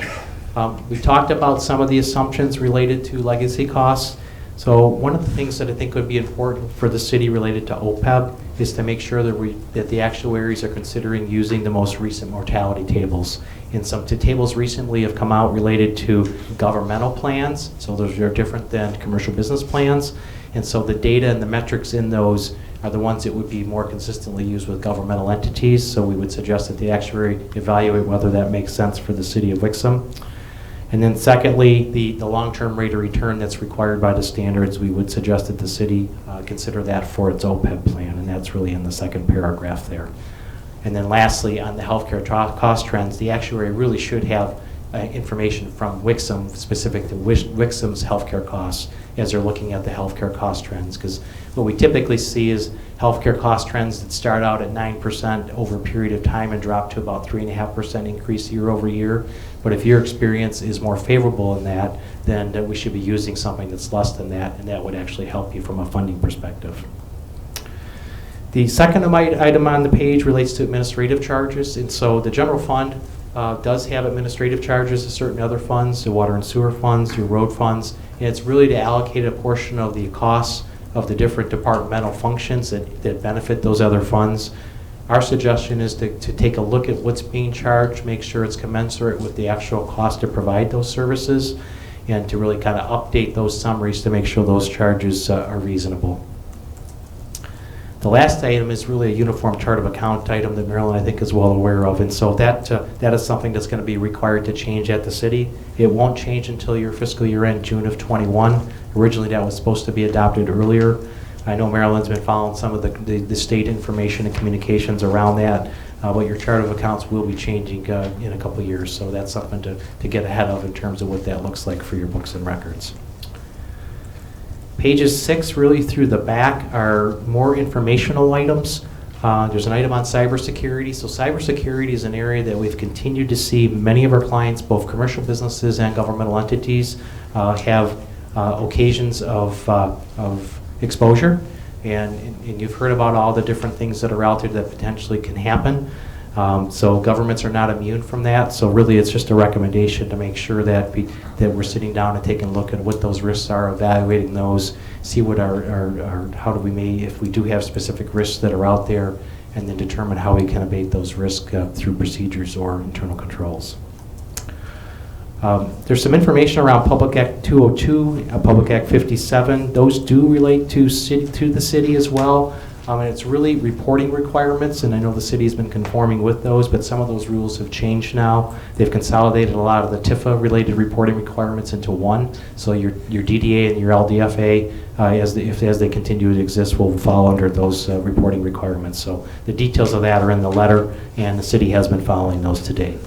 We talked about some of the assumptions related to legacy costs. So one of the things that I think would be important for the city related to OPEB is to make sure that the actuaries are considering using the most recent mortality tables. And some tables recently have come out related to governmental plans, so those are different than commercial business plans. And so the data and the metrics in those are the ones that would be more consistently used with governmental entities. So we would suggest that the actuary evaluate whether that makes sense for the city of Wixom. And then secondly, the long-term rate of return that's required by the standards, we would suggest that the city consider that for its OPEB plan, and that's really in the second paragraph there. And then lastly, on the healthcare cost trends, the actuary really should have information from Wixom specific to Wixom's healthcare costs as they're looking at the healthcare cost trends, because what we typically see is healthcare cost trends that start out at 9% over a period of time and drop to about 3.5% increase year over year. But if your experience is more favorable in that, then we should be using something that's less than that, and that would actually help you from a funding perspective. The second item on the page relates to administrative charges, and so the general fund does have administrative charges to certain other funds, the water and sewer funds, your road funds, and it's really to allocate a portion of the costs of the different departmental functions that benefit those other funds. Our suggestion is to take a look at what's being charged, make sure it's commensurate with the actual cost to provide those services, and to really kind of update those summaries to make sure those charges are reasonable. The last item is really a uniform chart of account item that Marilyn, I think, is well aware of, and so that is something that's going to be required to change at the city. It won't change until your fiscal year end, June of 21. Originally, that was supposed to be adopted earlier. I know Marilyn's been following some of the state information and communications around that, but your chart of accounts will be changing in a couple of years, so that's something to get ahead of in terms of what that looks like for your books and records. Pages 6 really through the back are more informational items. There's an item on cybersecurity. So cybersecurity is an area that we've continued to see many of our clients, both commercial businesses and governmental entities, have occasions of exposure. And you've heard about all the different things that are out there that potentially can happen. So governments are not immune from that. So really, it's just a recommendation to make sure that we're sitting down and taking a look at what those risks are, evaluating those, see what how do we if we do have specific risks that are out there, and then determine how we can abate those risks through procedures or internal controls. There's some information around Public Act 202, Public Act 57. Those do relate to the city as well. And it's really reporting requirements, and I know the city has been conforming with those, but some of those rules have changed now. They've consolidated a lot of the TIFA-related reporting requirements into one. So your DDA and your LDFA, as they continue to exist, will fall under those reporting requirements. So the details of that are in the letter, and the city has been following those to date.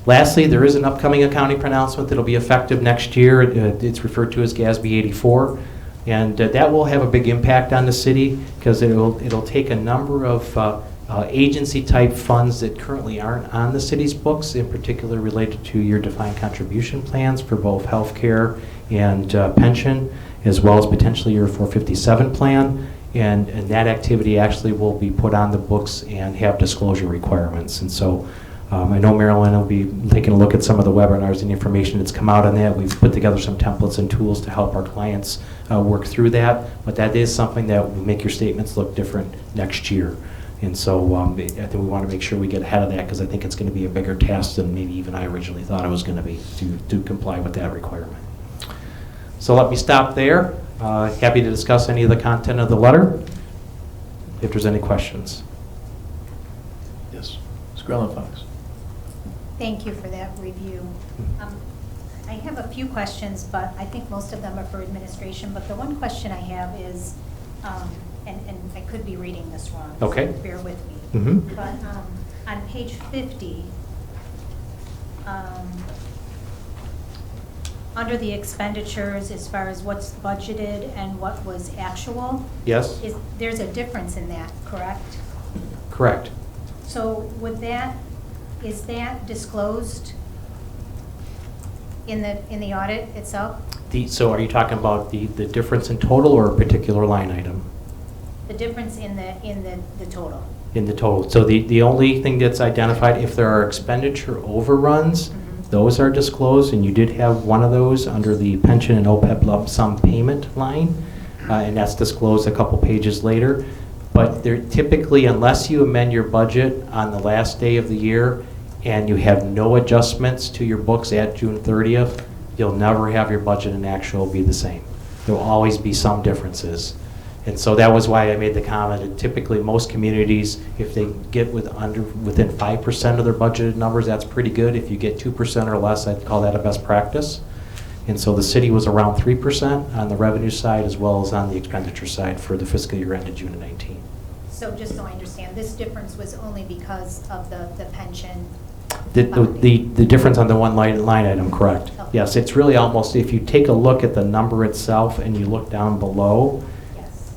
Lastly, there is an upcoming accounting pronouncement that will be effective next year. It's referred to as GASB 84. And that will have a big impact on the city because it'll take a number of agency-type funds that currently aren't on the city's books, in particular related to your defined contribution plans for both healthcare and pension, as well as potentially your 457 plan. And that activity actually will be put on the books and have disclosure requirements. And so I know Marilyn will be taking a look at some of the webinars and information that's come out on that. We've put together some templates and tools to help our clients work through that, but that is something that will make your statements look different next year. And so I think we want to make sure we get ahead of that because I think it's going to be a bigger task than maybe even I originally thought it was going to be to comply with that requirement. So let me stop there. Happy to discuss any of the content of the letter if there's any questions. Yes, Ms. Grellen-Fox. Thank you for that review. I have a few questions, but I think most of them are for administration. But the one question I have is, and I could be reading this wrong, Okay. so bear with me. Mm-hmm. But on page 50, under the expenditures, as far as what's budgeted and what was actual, Yes? there's a difference in that, correct? Correct. So is that disclosed in the audit itself? So are you talking about the difference in total or a particular line item? The difference in the total? In the total. So the only thing that's identified, if there are expenditure overruns, those are disclosed, and you did have one of those under the pension and OPEB lump sum payment line, and that's disclosed a couple pages later. But they're typically, unless you amend your budget on the last day of the year and you have no adjustments to your books at June 30th, you'll never have your budget and actual be the same. There will always be some differences. And so that was why I made the comment that typically most communities, if they get within 5% of their budgeted numbers, that's pretty good. If you get 2% or less, I'd call that a best practice. And so the city was around 3% on the revenue side as well as on the expenditure side for the fiscal year ended June of 19. So just so I understand, this difference was only because of the pension? The difference on the one line item, correct. Okay. Yes, it's really almost, if you take a look at the number itself and you look down below, Yes.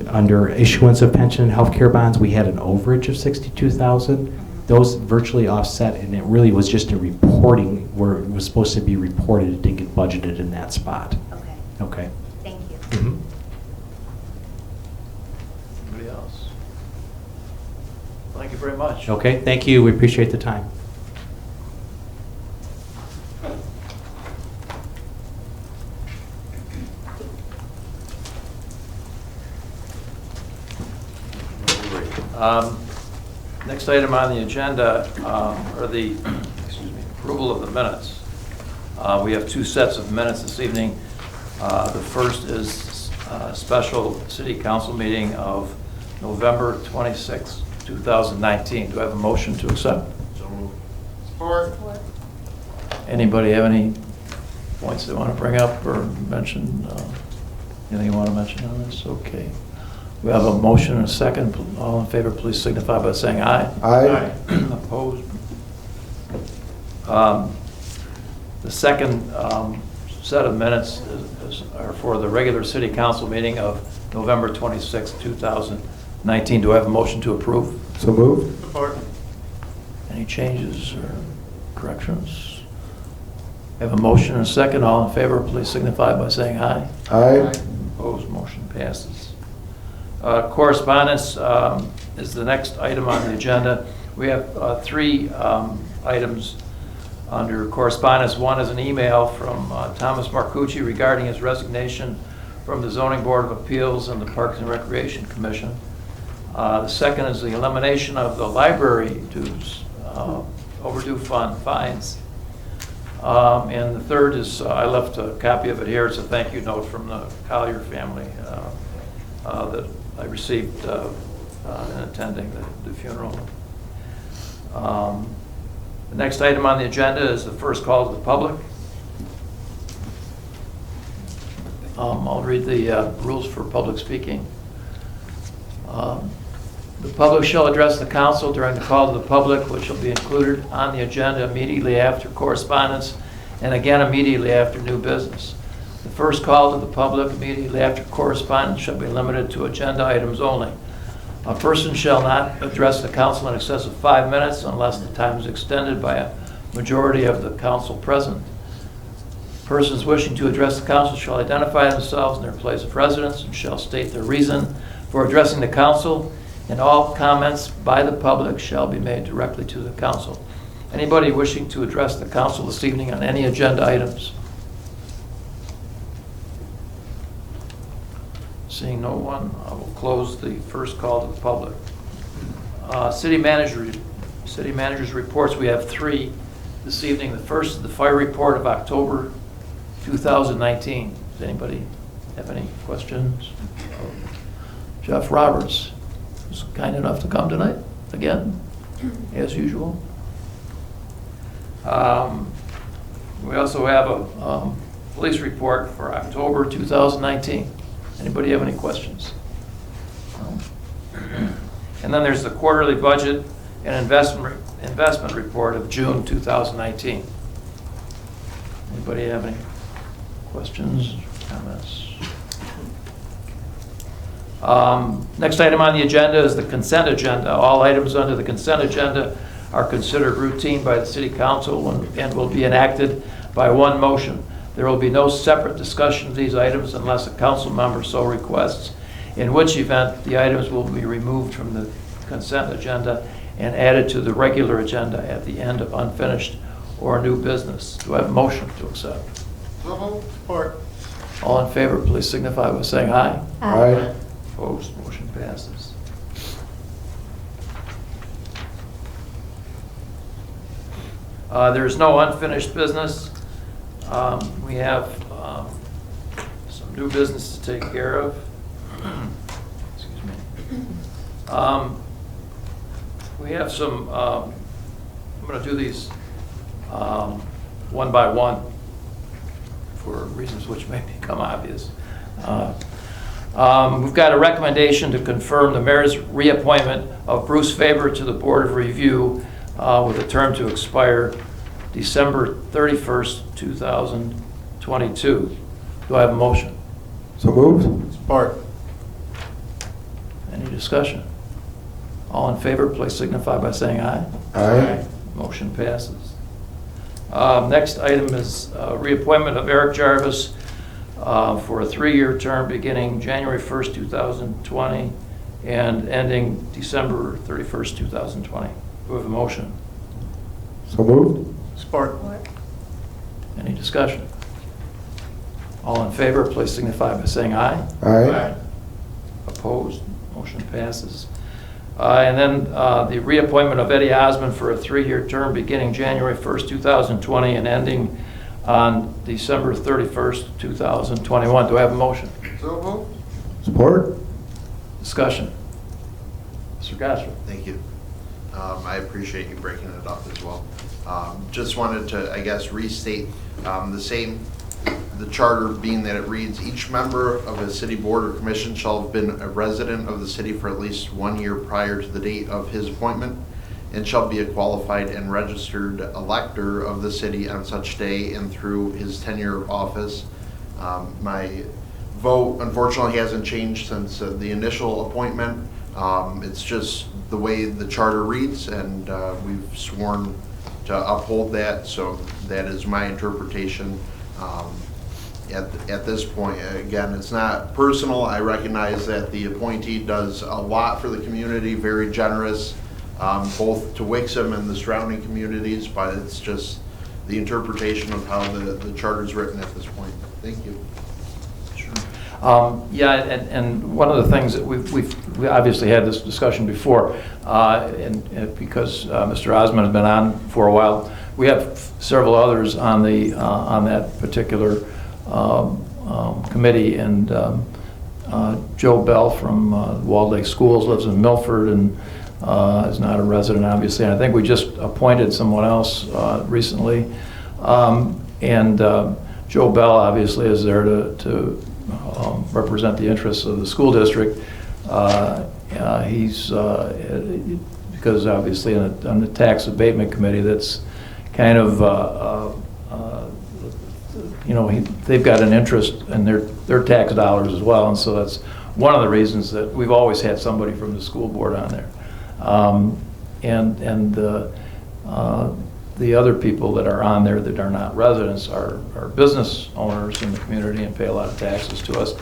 under issuance of pension and healthcare bonds, we had an overage of 62,000. Those virtually offset, and it really was just a reporting where it was supposed to be reported. It didn't get budgeted in that spot. Okay, Okay. thank you. Mhm. Anybody else? Thank you very much. Okay, thank you. We appreciate the time. Next item on the agenda are the approval of the minutes. We have two sets of minutes this evening. The first is a special city council meeting of November 26, 2019. Do I have a motion to accept? So moved. Support. Anybody have any points they want to bring up or mention? Anything you want to mention on this? Okay. We have a motion and a second. All in favor, please signify by saying aye. Aye. Opposed? The second set of minutes are for the regular city council meeting of November 26, 2019. 2019. Do I have a motion to approve? So moved. Support. Any changes or corrections? I have a motion and a second. All in favor, please signify by saying aye. Aye. Opposed, motion passes. Correspondence is the next item on the agenda. We have three items under correspondence. One is an email from Thomas Marcucci regarding his resignation from the Zoning Board of Appeals and the Parks and Recreation Commission. The second is the elimination of the library dues, overdue fund fines. And the third is, I left a copy of it here. It's a thank you note from the Collier family that I received in attending the funeral. The next item on the agenda is the first call to the public. I'll read the rules for public speaking. The public shall address the council during the call to the public, which will be included on the agenda immediately after correspondence and again immediately after new business. The first call to the public immediately after correspondence shall be limited to agenda items only. A person shall not address the council in excess of 5 minutes unless the time is extended by a majority of the council present. Persons wishing to address the council shall identify themselves and their place of residence and shall state their reason for addressing the council, and all comments by the public shall be made directly to the council. Anybody wishing to address the council this evening on any agenda items? Seeing no one, I will close the first call to the public. City manager's reports, we have three this evening. The first is the fire report of October 2019. Does anybody have any questions? Jeff Roberts was kind enough to come tonight, again, as usual. We also have a police report for October 2019. Anybody have any questions? No? And then there's the quarterly budget and investment report of June 2019. Anybody have any questions, comments? Next item on the agenda is the consent agenda. All items under the consent agenda are considered routine by the City Council and will be enacted by one motion. There will be no separate discussion of these items unless a council member so requests, in which event the items will be removed from the consent agenda and added to the regular agenda at the end of unfinished or new business. Do I have a motion to accept? Support. All in favor, please signify by saying aye. Aye. Opposed, motion passes. There is no unfinished business. We have some new business to take care of. Excuse me. We have some, I'm going to do these one by one for reasons which may become obvious. We've got a recommendation to confirm the mayor's reappointment of Bruce Faber to the Board of Review with a term to expire December 31st, 2022. Do I have a motion? So moved. Support. Any discussion? All in favor, please signify by saying aye. Aye. Motion passes. Next item is reappointment of Eric Jarvis for a 3-year term beginning January 1st, 2020 and ending December 31st, 2020. Do we have a motion? So moved. Support. Any discussion? All in favor, please signify by saying aye. Aye. Opposed? Motion passes. And then the reappointment of Eddie Osmond for a 3-year term beginning January 1st, 2020 and ending on December 31st, 2021. Do I have a motion? So moved. Support. Discussion. Mr. Gosser. Thank you. I appreciate you breaking it up as well. Just wanted to, I guess, restate the charter being that it reads, each member of a city board or commission shall have been a resident of the city for at least 1 year prior to the date of his appointment and shall be a qualified and registered elector of the city on such day and through his tenure of office. My vote unfortunately hasn't changed since the initial appointment. It's just the way the charter reads, and we've sworn to uphold that, so that is my interpretation. At this point, again, it's not personal. I recognize that the appointee does a lot for the community, very generous, both to Wixom and the surrounding communities, but it's just the interpretation of how the charter is written at this point. Thank you. Yeah, and one of the things that we obviously had this discussion before, and because Mr. Osmond has been on for a while, we have several others on the on that particular committee, and Joe Bell from Walled Lake Schools lives in Milford and is not a resident, obviously. And I think we just appointed someone else recently, and Joe Bell obviously is there to represent the interests of the school district. He's because obviously on the tax abatement committee, that's kind of they've got an interest in their tax dollars as well, and so that's one of the reasons that we've always had somebody from the school board on there. The other people that are on there that are not residents are business owners in the community and pay a lot of taxes to us.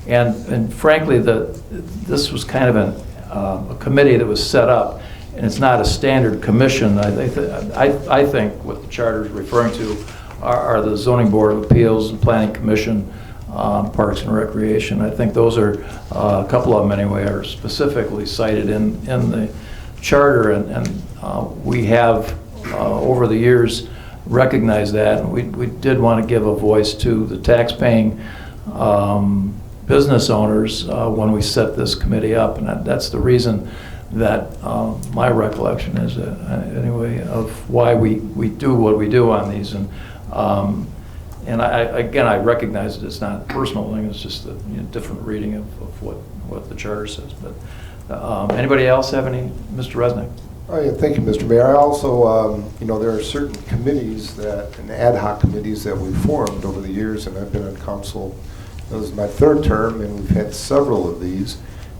And frankly, this was kind of a committee that was set up, and it's not a standard commission. I think what the charter is referring to are the Zoning Board of Appeals and Planning Commission, Parks and Recreation. I think those are, a couple of them anyway, are specifically cited in the charter, and we have over the years recognized that, and we did want to give a voice to the tax-paying business owners when we set this committee up, and that's the reason that my recollection is anyway of why we do what we do on these. And I recognize that it's not a personal thing, it's just a different reading of what the charter says. But anybody else have any? Mr. Resnick? Oh, yeah, thank you, Mr. Mayor. I also, there are certain committees and ad hoc committees that we've formed over the years, and I've been on council. This is my third term, and we've had several of these.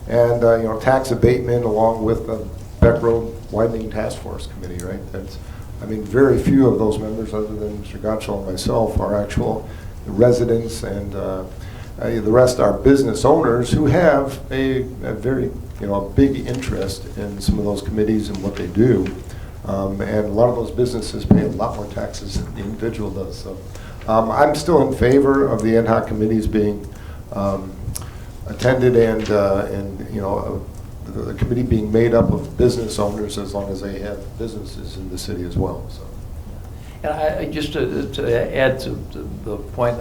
And, tax abatement along with the Beck Road Widening Task Force Committee, right? Very few of those members, other than Mr. Gottschall and myself, are actual residents, and the rest are business owners who have a very a big interest in some of those committees and what they do. And a lot of those businesses pay a lot more taxes than the individual does. So I'm still in favor of the ad hoc committees being attended and the committee being made up of business owners, as long as they have businesses in the city as well. So. And I just to add to the point,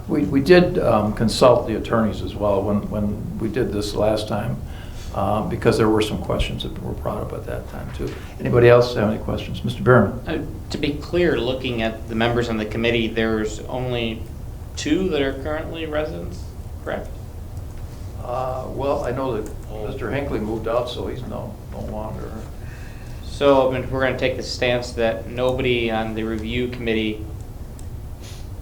we did consult the attorneys as well when we did this last time, because there were some questions that were brought up at that time too. Anybody else have any questions? Mr. Bierman? To be clear, looking at the members on the committee, there's only 2 that are currently residents, correct? Well, I know that Mr. Hinckley moved out, so he's no longer. So we're going to take the stance that nobody on the review committee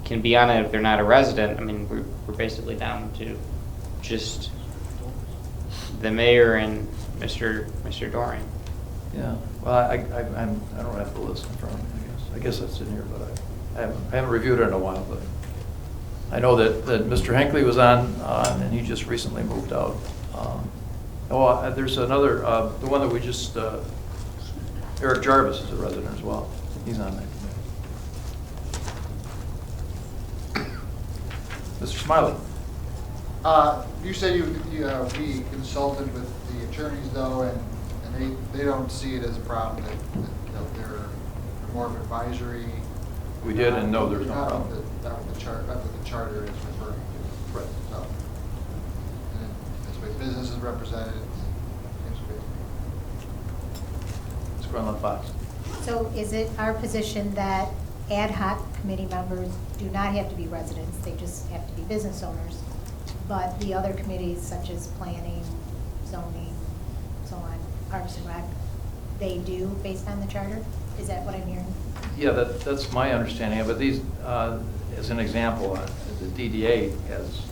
can be on it if they're not a resident. We're basically down to just the mayor and Mr. Doring. Yeah. Well, I don't have the list in front of me. I guess that's in here, but I haven't reviewed it in a while. But I know that Mr. Hinckley was on, and he just recently moved out. There's another, the one that we just. Eric Jarvis is a resident as well. He's on that committee. Mr. Smiley. You said we consulted with the attorneys, though, and they don't see it as a problem, that they're more of advisory. We did, and no, there's no problem. That's what the charter is referring to. Right. So, and that's the way business is represented. Grunland Fox. So is it our position that ad hoc committee members do not have to be residents, they just have to be business owners, but the other committees such as planning, zoning, so on, Parks and Rec, they do based on the charter? Is that what I'm hearing? Yeah, that's my understanding of it. These, as an example, the DDA has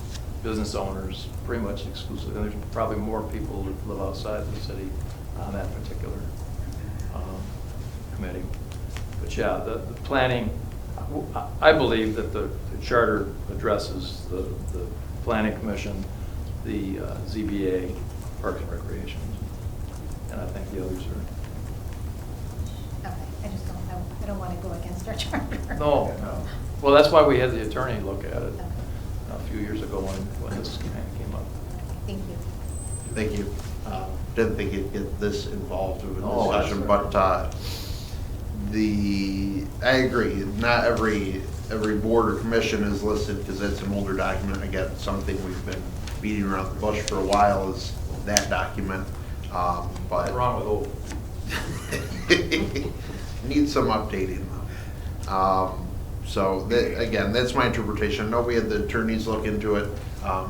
business owners, pretty much exclusively. There's probably more people that live outside the city on that particular committee. But yeah, the planning, I believe that the charter addresses the planning commission, the ZBA, Parks and Recreation, and I think the others are. Okay, I just don't know, I don't want to go against our charter. No, no. Well, that's why we had the attorney look at it a few years ago when this kind of came up. Thank you. Thank you. Didn't think you'd get this involved with the Oh, discussion, but I agree. Not every board or commission is listed because it's an older document. Again, something we've been beating around the bush for a while is that document. But What's wrong with old? needs some updating. So again, that's my interpretation. I know we had the attorneys look into it. I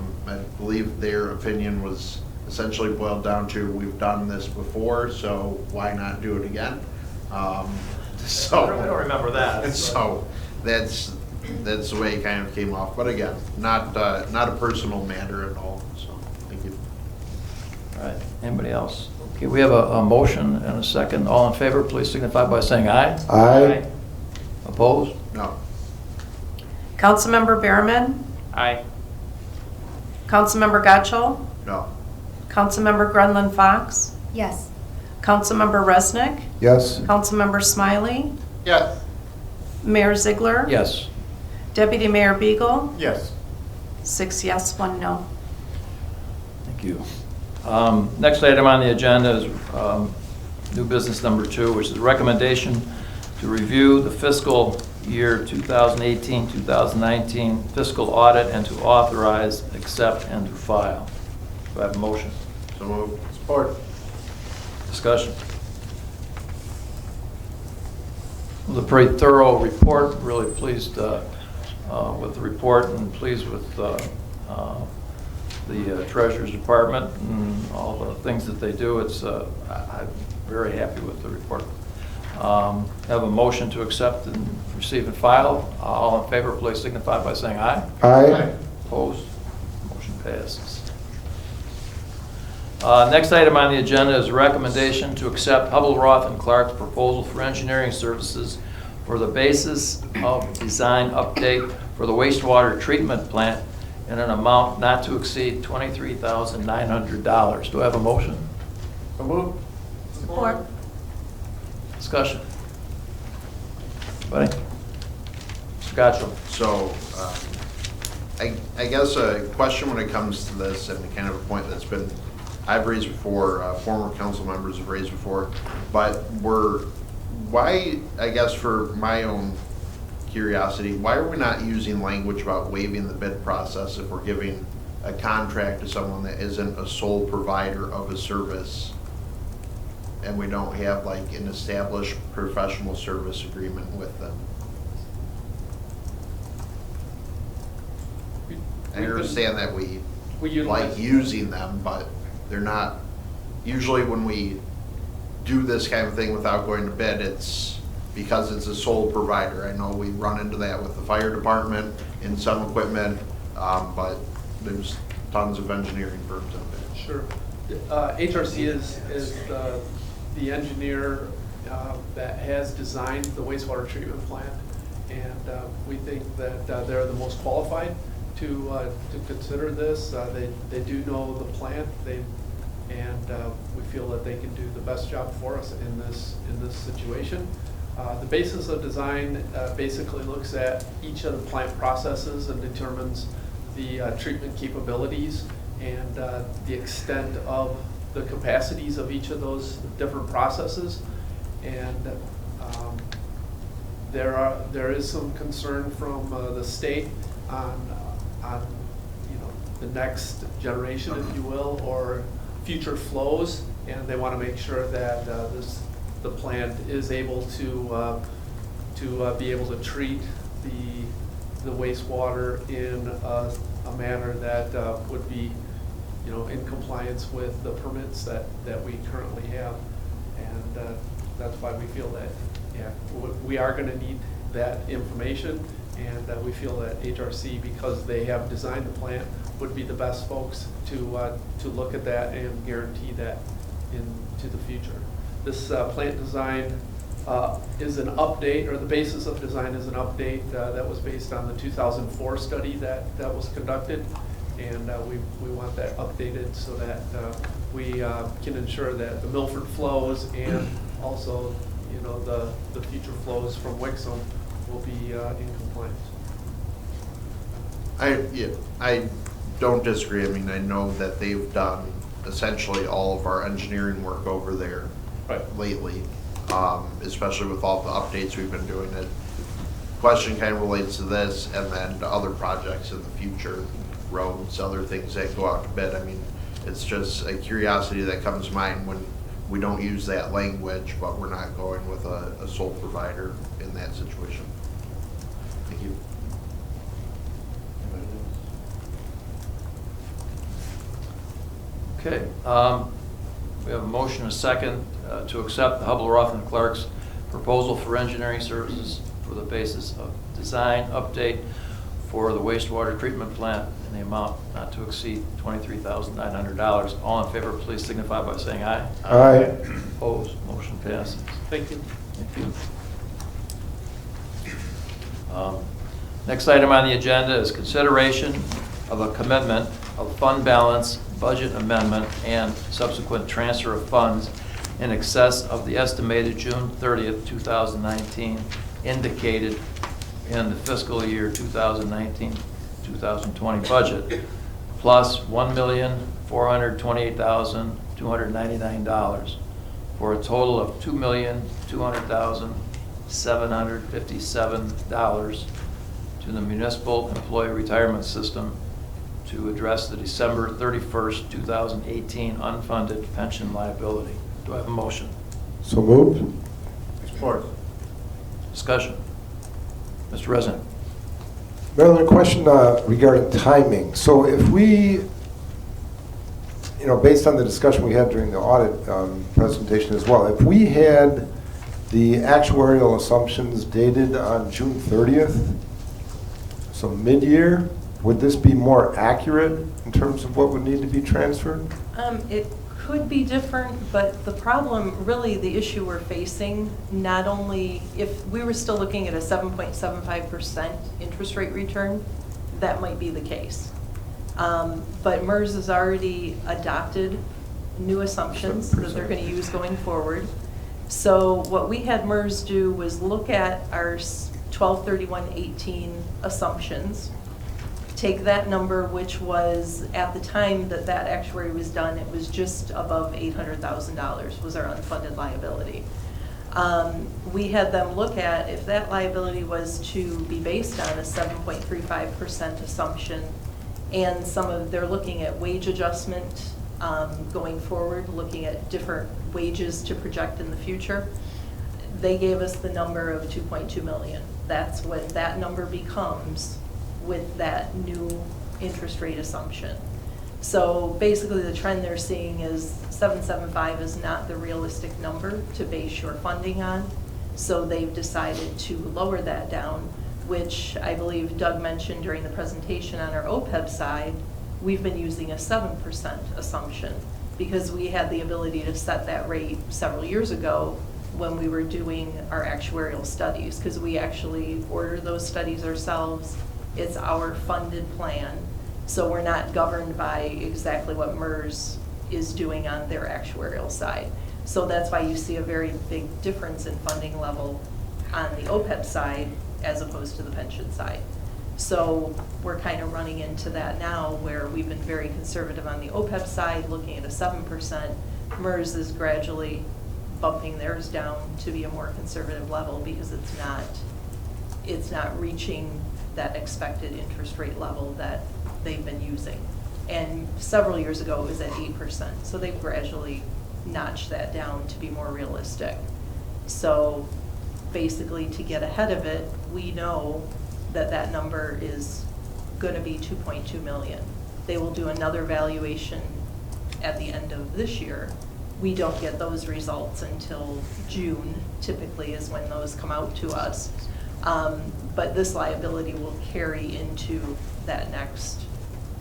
believe their opinion was essentially boiled down to, we've done this before, so why not do it again? So I don't remember that. So that's the way it kind of came off. But again, not a personal matter at all. So thank you. All right, anybody else? Okay, we have a motion and a second. All in favor, please signify by saying aye. Aye. Opposed? No. Councilmember Behrman, Aye. Councilmember Gotchall, No. Councilmember Grunland Fox, Yes. Councilmember Resnick, Yes. Councilmember Smiley, Yes. Mayor Ziegler. Yes. Deputy Mayor Beagle, Yes. 6 yes, 1 no. Thank you. Next item on the agenda is new business number 2, which is a recommendation to review the fiscal year 2018-2019 fiscal audit and to authorize, accept, and to file. Do I have a motion? So moved. Support. Discussion. It was a pretty thorough report. Really pleased with the report and pleased with the Treasurer's Department and all the things that they do. I'm very happy with the report. Have a motion to accept and receive and file. All in favor, please signify by saying aye. Aye. Opposed? Motion passes. Next item on the agenda is a recommendation to accept Hubble, Roth & Clark's proposal for engineering services for the basis of design update for the wastewater treatment plant in an amount not to exceed $23,900. Do I have a motion? So moved. Support. Discussion. Anybody? Mr. Gotchall. So, I guess a question when it comes to this, and kind of a point that's been, I've raised before, former council members have raised before, but why, I guess for my own curiosity, why are we not using language about waiving the bid process if we're giving a contract to someone that isn't a sole provider of a service, and we don't have like an established professional service agreement with them? I understand that we like using them, but they're not, usually when we do this kind of thing without going to bid, it's because it's a sole provider. I know we run into that with the fire department in some equipment, but there's tons of engineering firms out there. Sure. HRC is the engineer that has designed the wastewater treatment plant, and we think that they're the most qualified to consider this. They do know the plant, and we feel that they can do the best job for us in this situation. The basis of design basically looks at each of the plant processes and determines the treatment capabilities and the extent of the capacities of each of those different processes. And there is some concern from the state on the next generation, if you will, or future flows, and they want to make sure that the plant is able to be able to treat the wastewater in a manner that would be in compliance with the permits that we currently have. And that's why we feel that we are going to need that information, and we feel that HRC, because they have designed the plant, would be the best folks to look at that and guarantee that into the future. This plant design is an update, or the basis of design is an update that was based on the 2004 study that was conducted, and we want that updated so that we can ensure that the Milford flows and also, you know, the future flows from Wixom will be in compliance. I don't disagree. I mean, I know that they've done essentially all of our engineering work over there lately, especially with all the updates we've been doing. The question kind of relates to this and then to other projects in the future, roads, other things that go out to bid. I mean, it's just a curiosity that comes to mind when we don't use that language, but we're not going with a sole provider in that situation. Thank you. Okay, we have a motion and a second to accept the Hubbell Ruff & Clark's proposal for engineering services for the basis of design update for the wastewater treatment plant in the amount not to exceed $23,900. All in favor, please signify by saying aye. Aye. Opposed, motion passes. Thank you. Thank you. Next item on the agenda is consideration of a commitment of fund balance, budget amendment, and subsequent transfer of funds in excess of the estimated June 30th, 2019 indicated in the fiscal year 2019-2020 budget, plus $1,428,299 for a total of $2,200,757 to the Municipal Employee Retirement System to address the December 31st, 2018 unfunded pension liability. Do I have a motion? So moved. Support. Discussion. Mr. Resident. Marilyn, a question regarding timing. So if we, you know, based on the discussion we had during the audit presentation as well, if we had the actuarial assumptions dated on June 30th, so mid-year, would this be more accurate in terms of what would need to be transferred? It could be different, but the problem, really the issue we're facing, not only if we were still looking at a 7.75% interest rate return, that might be the case. But MERS has already adopted new assumptions that they're going to use going forward. So what we had MERS do was look at our 12/31/18 assumptions, take that number, which was at the time that that actuary was done, it was just above $800,000 was our unfunded liability. We had them look at if that liability was to be based on a 7.35% assumption, and they're looking at wage adjustment going forward, looking at different wages to project in the future. They gave us the number of 2.2 million. That's what that number becomes with that new interest rate assumption. So basically the trend they're seeing is 775 is not the realistic number to base your funding on. So they've decided to lower that down, which I believe Doug mentioned during the presentation on our OPEB side. We've been using a 7% assumption because we had the ability to set that rate several years ago when we were doing our actuarial studies, because we actually order those studies ourselves. It's our funded plan, so we're not governed by exactly what MERS is doing on their actuarial side. So that's why you see a very big difference in funding level on the OPEB side as opposed to the pension side. So we're kind of running into that now where we've been very conservative on the OPEB side, looking at a 7%. MERS is gradually bumping theirs down to be a more conservative level because it's not reaching that expected interest rate level that they've been using. And several years ago it was at 8%, so they've gradually notched that down to be more realistic. So basically to get ahead of it, we know that that number is going to be 2.2 million. They will do another valuation at the end of this year. We don't get those results until June, typically is when those come out to us. But this liability will carry into that next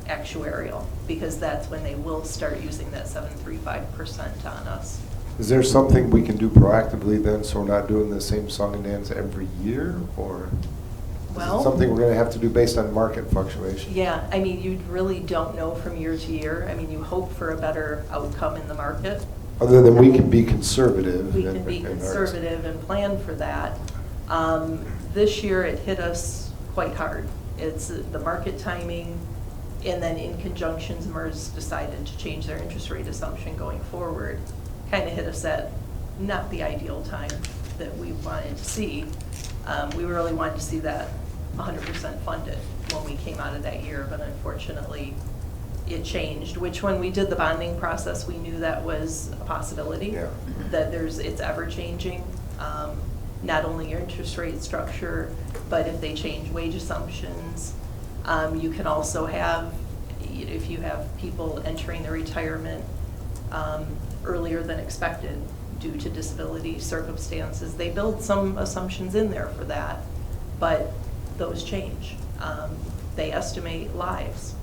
actuarial, because that's when they will start using that 7.35% on us. Is there something we can do proactively then, so we're not doing the same song and dance every year, or is Well- it something we're going to have to do based on market fluctuation? Yeah, I mean, you really don't know from year to year. I mean, you hope for a better outcome in the market. Other than we can be conservative. We in- can be in our- conservative and plan for that. This year, it hit us quite hard. It's the market timing, and then in conjunction, MERS decided to change their interest rate assumption going forward. Kind of hit us at not the ideal time that we wanted to see. We really wanted to see that 100% funded when we came out of that year, but unfortunately, it changed, which when we did the bonding process, we knew that was a possibility. Yeah. That it's ever-changing, not only your interest rate structure, but if they change wage assumptions. You can also have, if you have people entering their retirement earlier than expected due to disability circumstances, they build some assumptions in there for that, but those change. They estimate lives,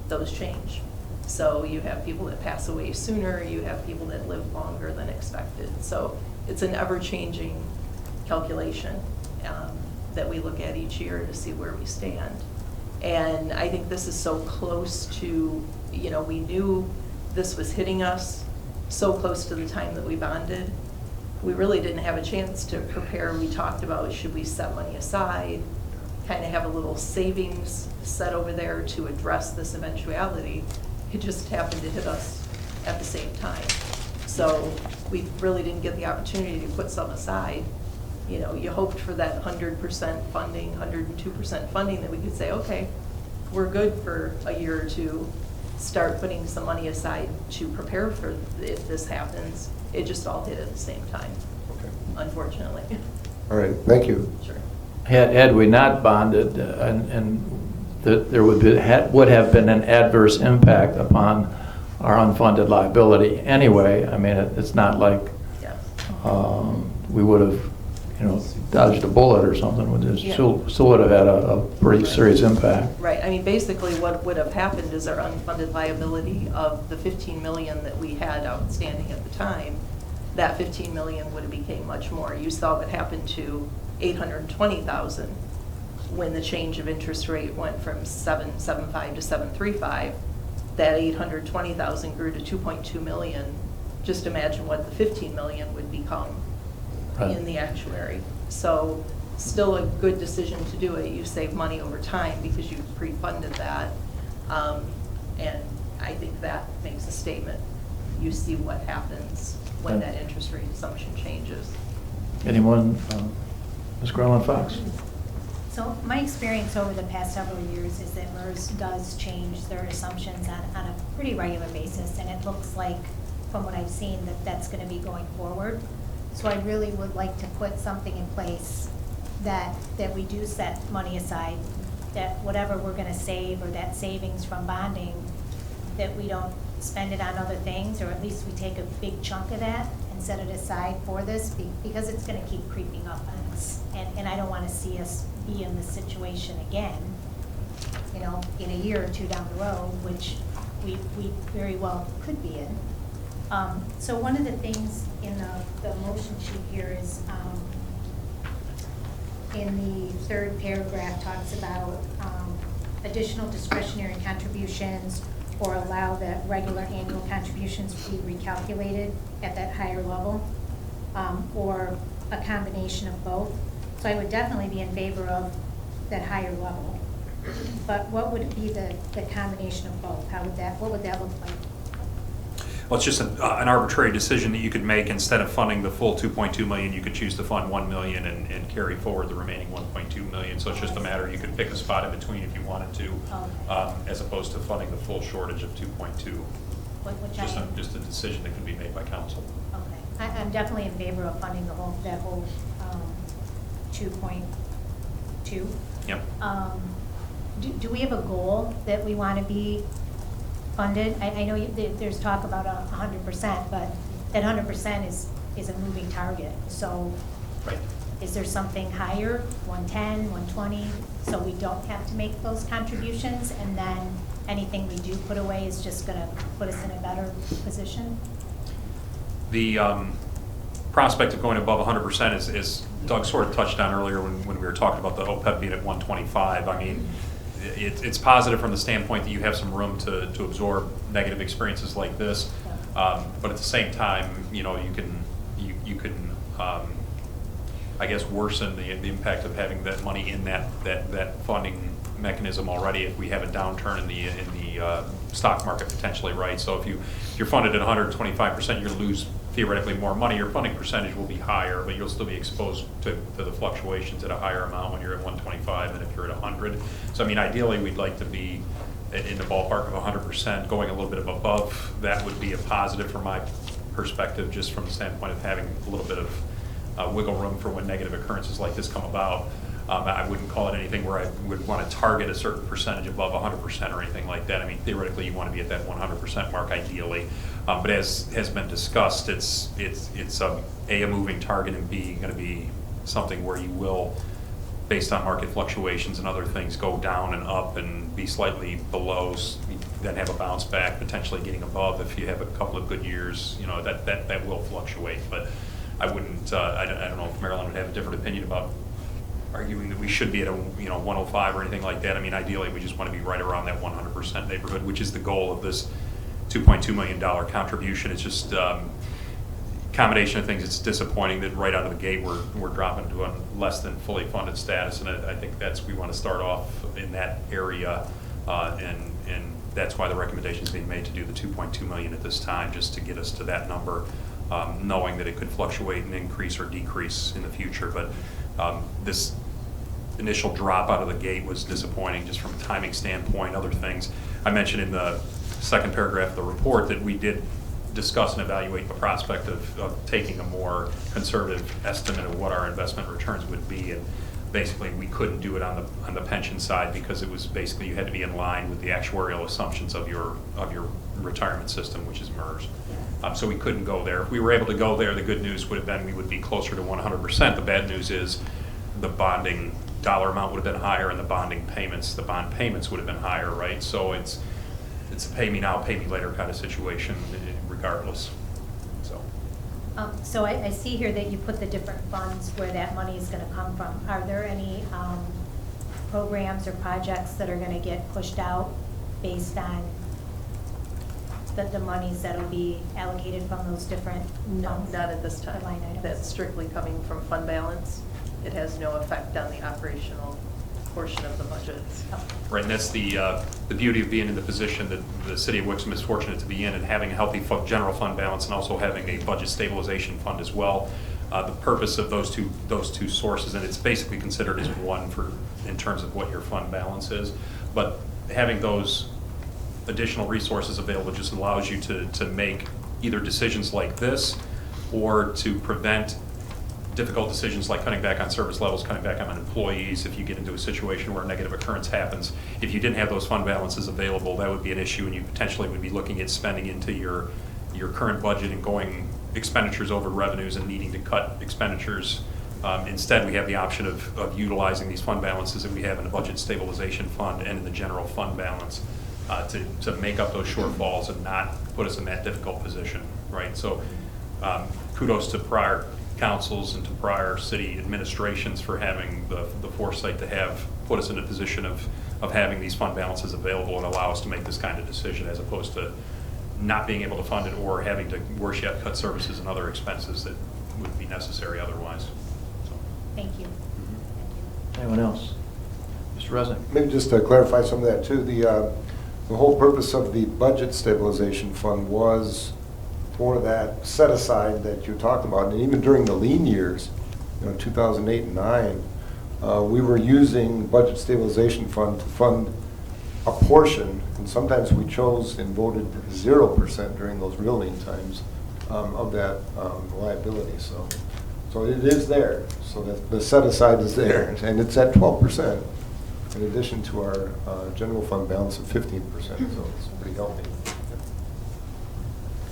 those change. So you have people that pass away sooner, you have people that live longer than expected. So it's an ever-changing calculation that we look at each year to see where we stand. And I think this is so close to, we knew this was hitting us so close to the time that we bonded. We really didn't have a chance to prepare. We talked about, should we set money aside, kind of have a little savings set over there to address this eventuality. It just happened to hit us at the same time. So we really didn't get the opportunity to put some aside. You hoped for that 100% funding, 102% funding, that we could say, okay, we're good for a year or two, start putting some money aside to prepare for if this happens. It just all hit at the same time, Okay. unfortunately. All right, thank you. Sure. Had we not bonded, and there would have been an adverse impact upon our unfunded liability anyway. I mean, it's not like Yeah. we would have, dodged a bullet or something. It Yeah. still would have had a pretty serious impact. Right, I mean, basically what would have happened is our unfunded liability of the 15 million that we had outstanding at the time, that 15 million would have became much more. You saw what happened to 820,000 when the change of interest rate went from 7.75 to 7.35. That 820,000 grew to 2.2 million. Just imagine what the 15 million would become in the actuary. So still a good decision to do it. You save money over time because you've pre-funded that. And I think that makes a statement. You see what happens when that interest rate assumption changes. Anyone? Ms. Garland Fox? So my experience over the past several years is that MERS does change their assumptions on a pretty regular basis, and it looks like, from what I've seen, that that's going to be going forward. So I really would like to put something in place that we do set money aside, that whatever we're going to save, or that savings from bonding, that we don't spend it on other things, or at least we take a big chunk of that and set it aside for this, because it's going to keep creeping up on us. And I don't want to see us be in this situation again, in a year or two down the road, which we very well could be in. So one of the things in the motion sheet here is, in the third paragraph, talks about additional discretionary contributions, or allow that regular annual contributions to be recalculated at that higher level, or a combination of both. So I would definitely be in favor of that higher level. But what would be the combination of both? What would that look like? Well, it's just an arbitrary decision that you could make. Instead of funding the full 2.2 million, you could choose to fund 1 million and carry forward the remaining 1.2 million. So it's just a matter, you could pick a spot in between if you wanted to, as opposed to funding the full shortage of 2.2. Just a decision that could be made by council. Okay, I'm definitely in favor of funding that whole 2.2. Yep. Do we have a goal that we want to be funded? I know there's talk about 100%, but that 100% is a moving target. So right. Is there something higher, 110, 120, so we don't have to make those contributions? And then anything we do put away is just going to put us in a better position? The prospect of going above 100% is Doug sort of touched on earlier when we were talking about the OPEB being at 125. I mean, it's positive from the standpoint that you have some room to absorb negative experiences like this. But at the same time, you know, you can I guess worsen the impact of having that money in that funding mechanism already if we have a downturn in the stock market potentially, right? So if you're funded at 125%, you lose theoretically more money. Your funding percentage will be higher, but you'll still be exposed to the fluctuations at a higher amount when you're at 125 than if you're at 100. So I mean, ideally, we'd like to be in the ballpark of 100%. Going a little bit above that would be a positive from my perspective, just from the standpoint of having a little bit of wiggle room for when negative occurrences like this come about. I wouldn't call it anything where I would want to target a certain percentage above 100% or anything like that. I mean, theoretically, you want to be at that 100% mark ideally. But as has been discussed, it's A, a moving target, and B, going to be something where you will, based on market fluctuations and other things, go down and up and be slightly below, then have a bounce back, potentially getting above if you have a couple of good years. You know, that will fluctuate. But I wouldn't, I don't know if Marilyn would have a different opinion about arguing that we should be at a 105 or anything like that. I mean, ideally, we just want to be right around that 100% neighborhood, which is the goal of this $2.2 million contribution. It's just combination of things. It's disappointing that right out of the gate we're dropping to a less than fully funded status, and I think we want to start off in that area, and that's why the recommendation is being made to do the $2.2 million at this time, just to get us to that number, knowing that it could fluctuate and increase or decrease in the future. But this initial drop out of the gate was disappointing just from a timing standpoint, other things. I mentioned in the second paragraph of the report that we did discuss and evaluate the prospect of taking a more conservative estimate of what our investment returns would be, and basically we couldn't do it on the pension side because it was basically you had to be in line with the actuarial assumptions of your retirement system, which is MERS. So we couldn't go there. If we were able to go there, the good news would have been we would be closer to 100%. The bad news is the bonding dollar amount would have been higher, and the bond payments would have been higher, right? So it's a pay me now, pay me later kind of situation regardless. So I see here that you put the different funds where that money is going to come from. Are there any programs or projects that are going to get pushed out based on the monies that will be allocated from those different funds? Not at this time. Line items? That's strictly coming from fund balance. It has no effect on the operational portion of the budget. Right, and that's the beauty of being in the position that the city of Wixom is fortunate to be in, and having a healthy general fund balance, and also having a budget stabilization fund as well. The purpose of those two sources, and it's basically considered as one in terms of what your fund balance is, but having those additional resources available just allows you to make either decisions like this or to prevent difficult decisions like cutting back on service levels, cutting back on employees. If you get into a situation where a negative occurrence happens, if you didn't have those fund balances available, that would be an issue, and you potentially would be looking at spending into your current budget and going expenditures over revenues and needing to cut expenditures. Instead, we have the option of utilizing these fund balances that we have in the budget stabilization fund and in the general fund balance to make up those shortfalls and not put us in that difficult position, right? So kudos to prior councils and to prior city administrations for having the foresight to have put us in a position of having these fund balances available and allow us to make this kind of decision, as opposed to not being able to fund it or having to, worse yet, cut services and other expenses that would be necessary otherwise. So. Thank you. Anyone else? Mr. Resnick? Maybe just to clarify some of that too, the whole purpose of the budget stabilization fund was for that set aside that you talked about, and even during the lean years, 2008 and 2009, we were using budget stabilization fund to fund a portion, and sometimes we chose and voted 0% during those real lean times of that liability. So it is there. So that the set aside is there, and it's at 12% in addition to our general fund balance of 15%. So it's pretty healthy.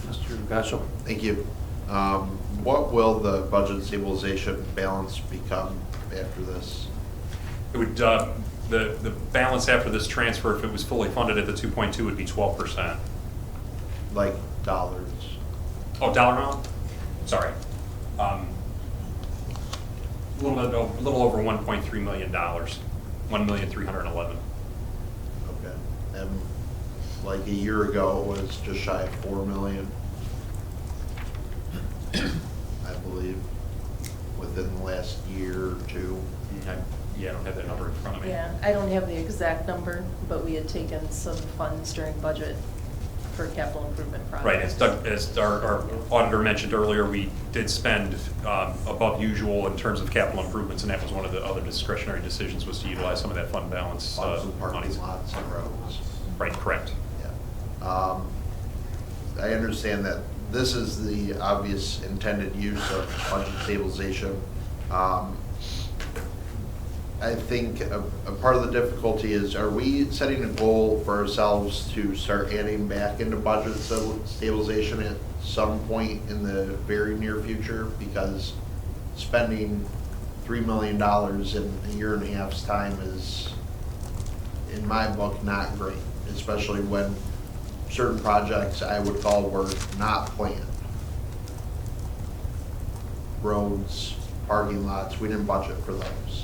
Mr. Gatchel. Thank you. What will the budget stabilization balance become after this? It would The balance after this transfer, if it was fully funded at the 2.2, would be 12%. Like dollars. Oh, dollar amount? Sorry. A little over $1.3 million, $1,311,000. Okay. And like a year ago, it was just shy of 4 million, I believe, within the last year or two. Yeah, I don't have that number in front of me. Yeah, I don't have the exact number, but we had taken some funds during budget for capital improvement projects. Right, as our auditor mentioned earlier, we did spend above usual in terms of capital improvements, and that was one of the other discretionary decisions, was to utilize some of that fund balance Parking monies. lots and roads. Right, correct. Yeah. I understand that this is the obvious intended use of budget stabilization. I think a part of the difficulty is, are we setting a goal for ourselves to start adding back into budget stabilization at some point in the very near future? Because spending $3 million in a year and a half's time is, in my book, not great, especially when certain projects I would call were not planned. Roads, parking lots, we didn't budget for those.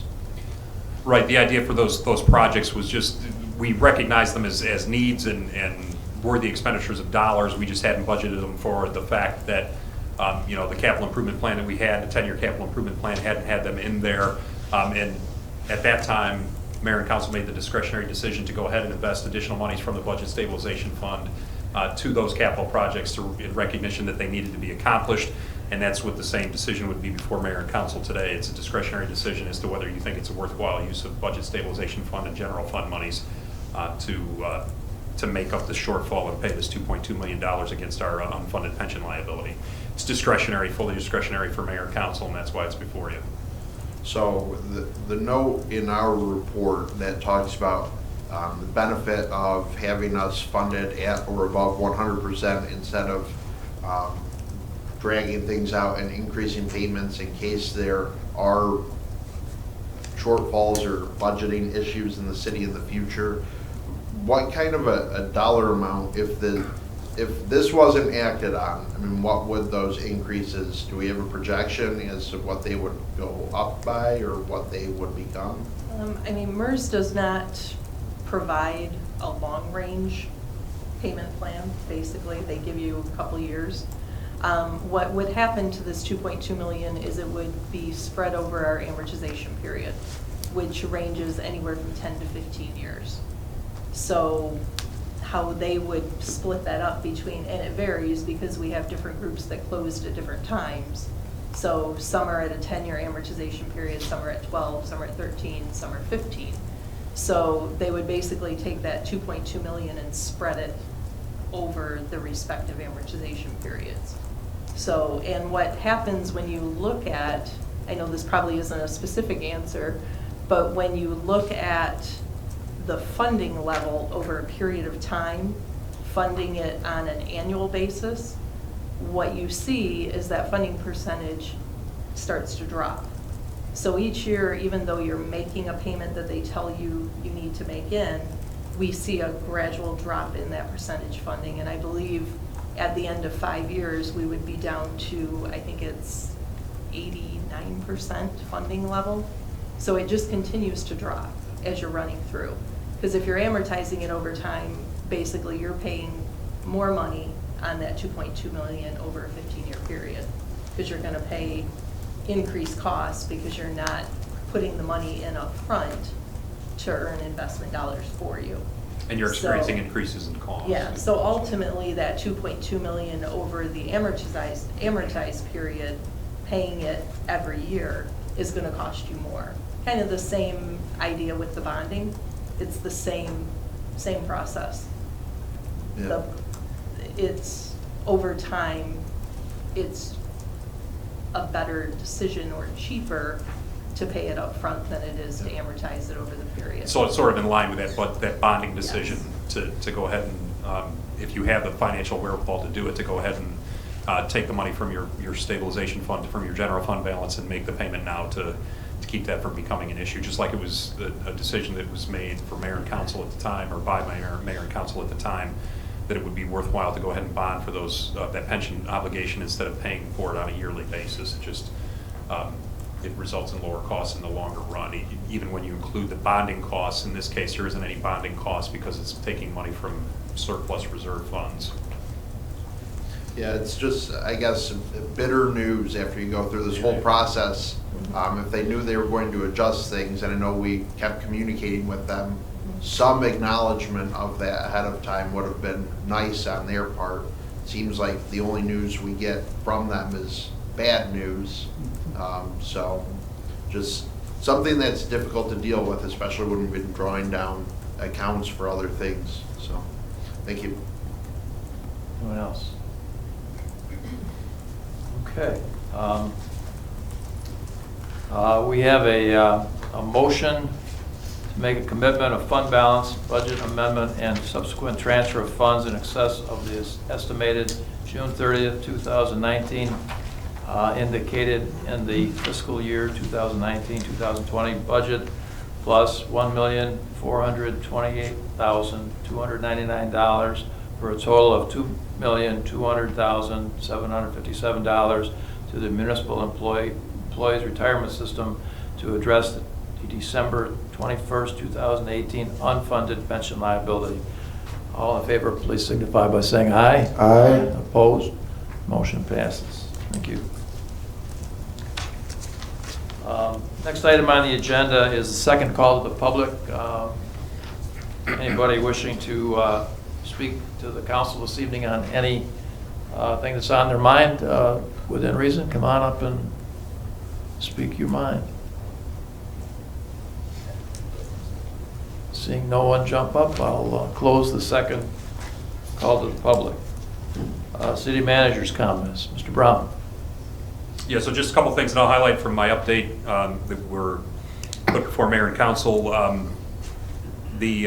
Right, the idea for those projects was just, we recognize them as needs and worthy expenditures of dollars. We just hadn't budgeted them for the fact that, the capital improvement plan that we had, the 10-year capital improvement plan, hadn't had them in there. And at that time, Mayor and Council made the discretionary decision to go ahead and invest additional monies from the Budget Stabilization Fund to those capital projects in recognition that they needed to be accomplished. And that's what the same decision would be before Mayor and Council today. It's a discretionary decision as to whether you think it's a worthwhile use of Budget Stabilization Fund and general fund monies to make up the shortfall and pay this $2.2 million against our unfunded pension liability. It's discretionary, fully discretionary for Mayor and Council, and that's why it's before you. So the note in our report that talks about the benefit of having us funded at or above 100% instead of dragging things out and increasing payments in case there are shortfalls or budgeting issues in the city in the future. What kind of a dollar amount, if this wasn't acted on, I mean, what would those increases, do we have a projection as to what they would go up by or what they would become? MERS does not provide a long-range payment plan, basically. They give you a couple years. What would happen to this 2.2 million is it would be spread over our amortization period, which ranges anywhere from 10 to 15 years. So how they would split that up between, and it varies because we have different groups that closed at different times. So some are at a 10-year amortization period, some are at 12, some are at 13, some are 15. So they would basically take that 2.2 million and spread it over the respective amortization periods. So, and what happens when you look at, I know this probably isn't a specific answer, but when you look at the funding level over a period of time, funding it on an annual basis, what you see is that funding percentage starts to drop. So each year, even though you're making a payment that they tell you you need to make in, we see a gradual drop in that percentage funding. And I believe at the end of 5 years, we would be down to, I think it's 89% funding level. So it just continues to drop as you're running through. Because if you're amortizing it over time, basically you're paying more money on that 2.2 million over a 15-year period. Because you're going to pay increased costs because you're not putting the money in up front to earn investment dollars for you. And you're experiencing increases in costs. Yeah, so ultimately that 2.2 million over the amortized period, paying it every year is going to cost you more. Kind of the same idea with the bonding. It's the same process. Yeah. It's over time, it's a better decision or cheaper to pay it up front than it is to amortize it over the period. So it's sort of in line with that bonding decision. Yes. to go ahead and, if you have the financial wherewithal to do it, to go ahead and take the money from your stabilization fund, from your general fund balance and make the payment now to to keep that from becoming an issue, just like it was a decision that was made for mayor and council at the time, or by mayor and council at the time, that it would be worthwhile to go ahead and bond for those, that pension obligation instead of paying for it on a yearly basis. It just, it results in lower costs in the longer run. Even when you include the bonding costs, in this case, there isn't any bonding cost because it's taking money from surplus reserve funds. Yeah, it's just, I guess, bitter news after you go through this whole process. If they knew they were going to adjust things, and I know we kept communicating with them, some acknowledgement of that ahead of time would have been nice on their part. Seems like the only news we get from them is bad news. So just something that's difficult to deal with, especially when we've been drawing down accounts for other things. So, thank you. Anyone else? Okay. We have a motion to make a commitment of fund balance, budget amendment, and subsequent transfer of funds in excess of the estimated June 30th, 2019, indicated in the fiscal year 2019-2020 budget, plus $1,428,299 for a total of $2,200,757 to the municipal employees retirement system to address the December 21st, 2018 unfunded pension liability. All in favor, please signify by saying aye. Aye. Opposed? Motion passes. Thank you. Next item on the agenda is the second call to the public. Anybody wishing to speak to the council this evening on any thing that's on their mind within reason, come on up and speak your mind. Seeing no one jump up, I'll close the second call to the public. City manager's comments. Mr. Brown. Yeah, so just a couple things that I'll highlight from my update that were put before mayor and council. The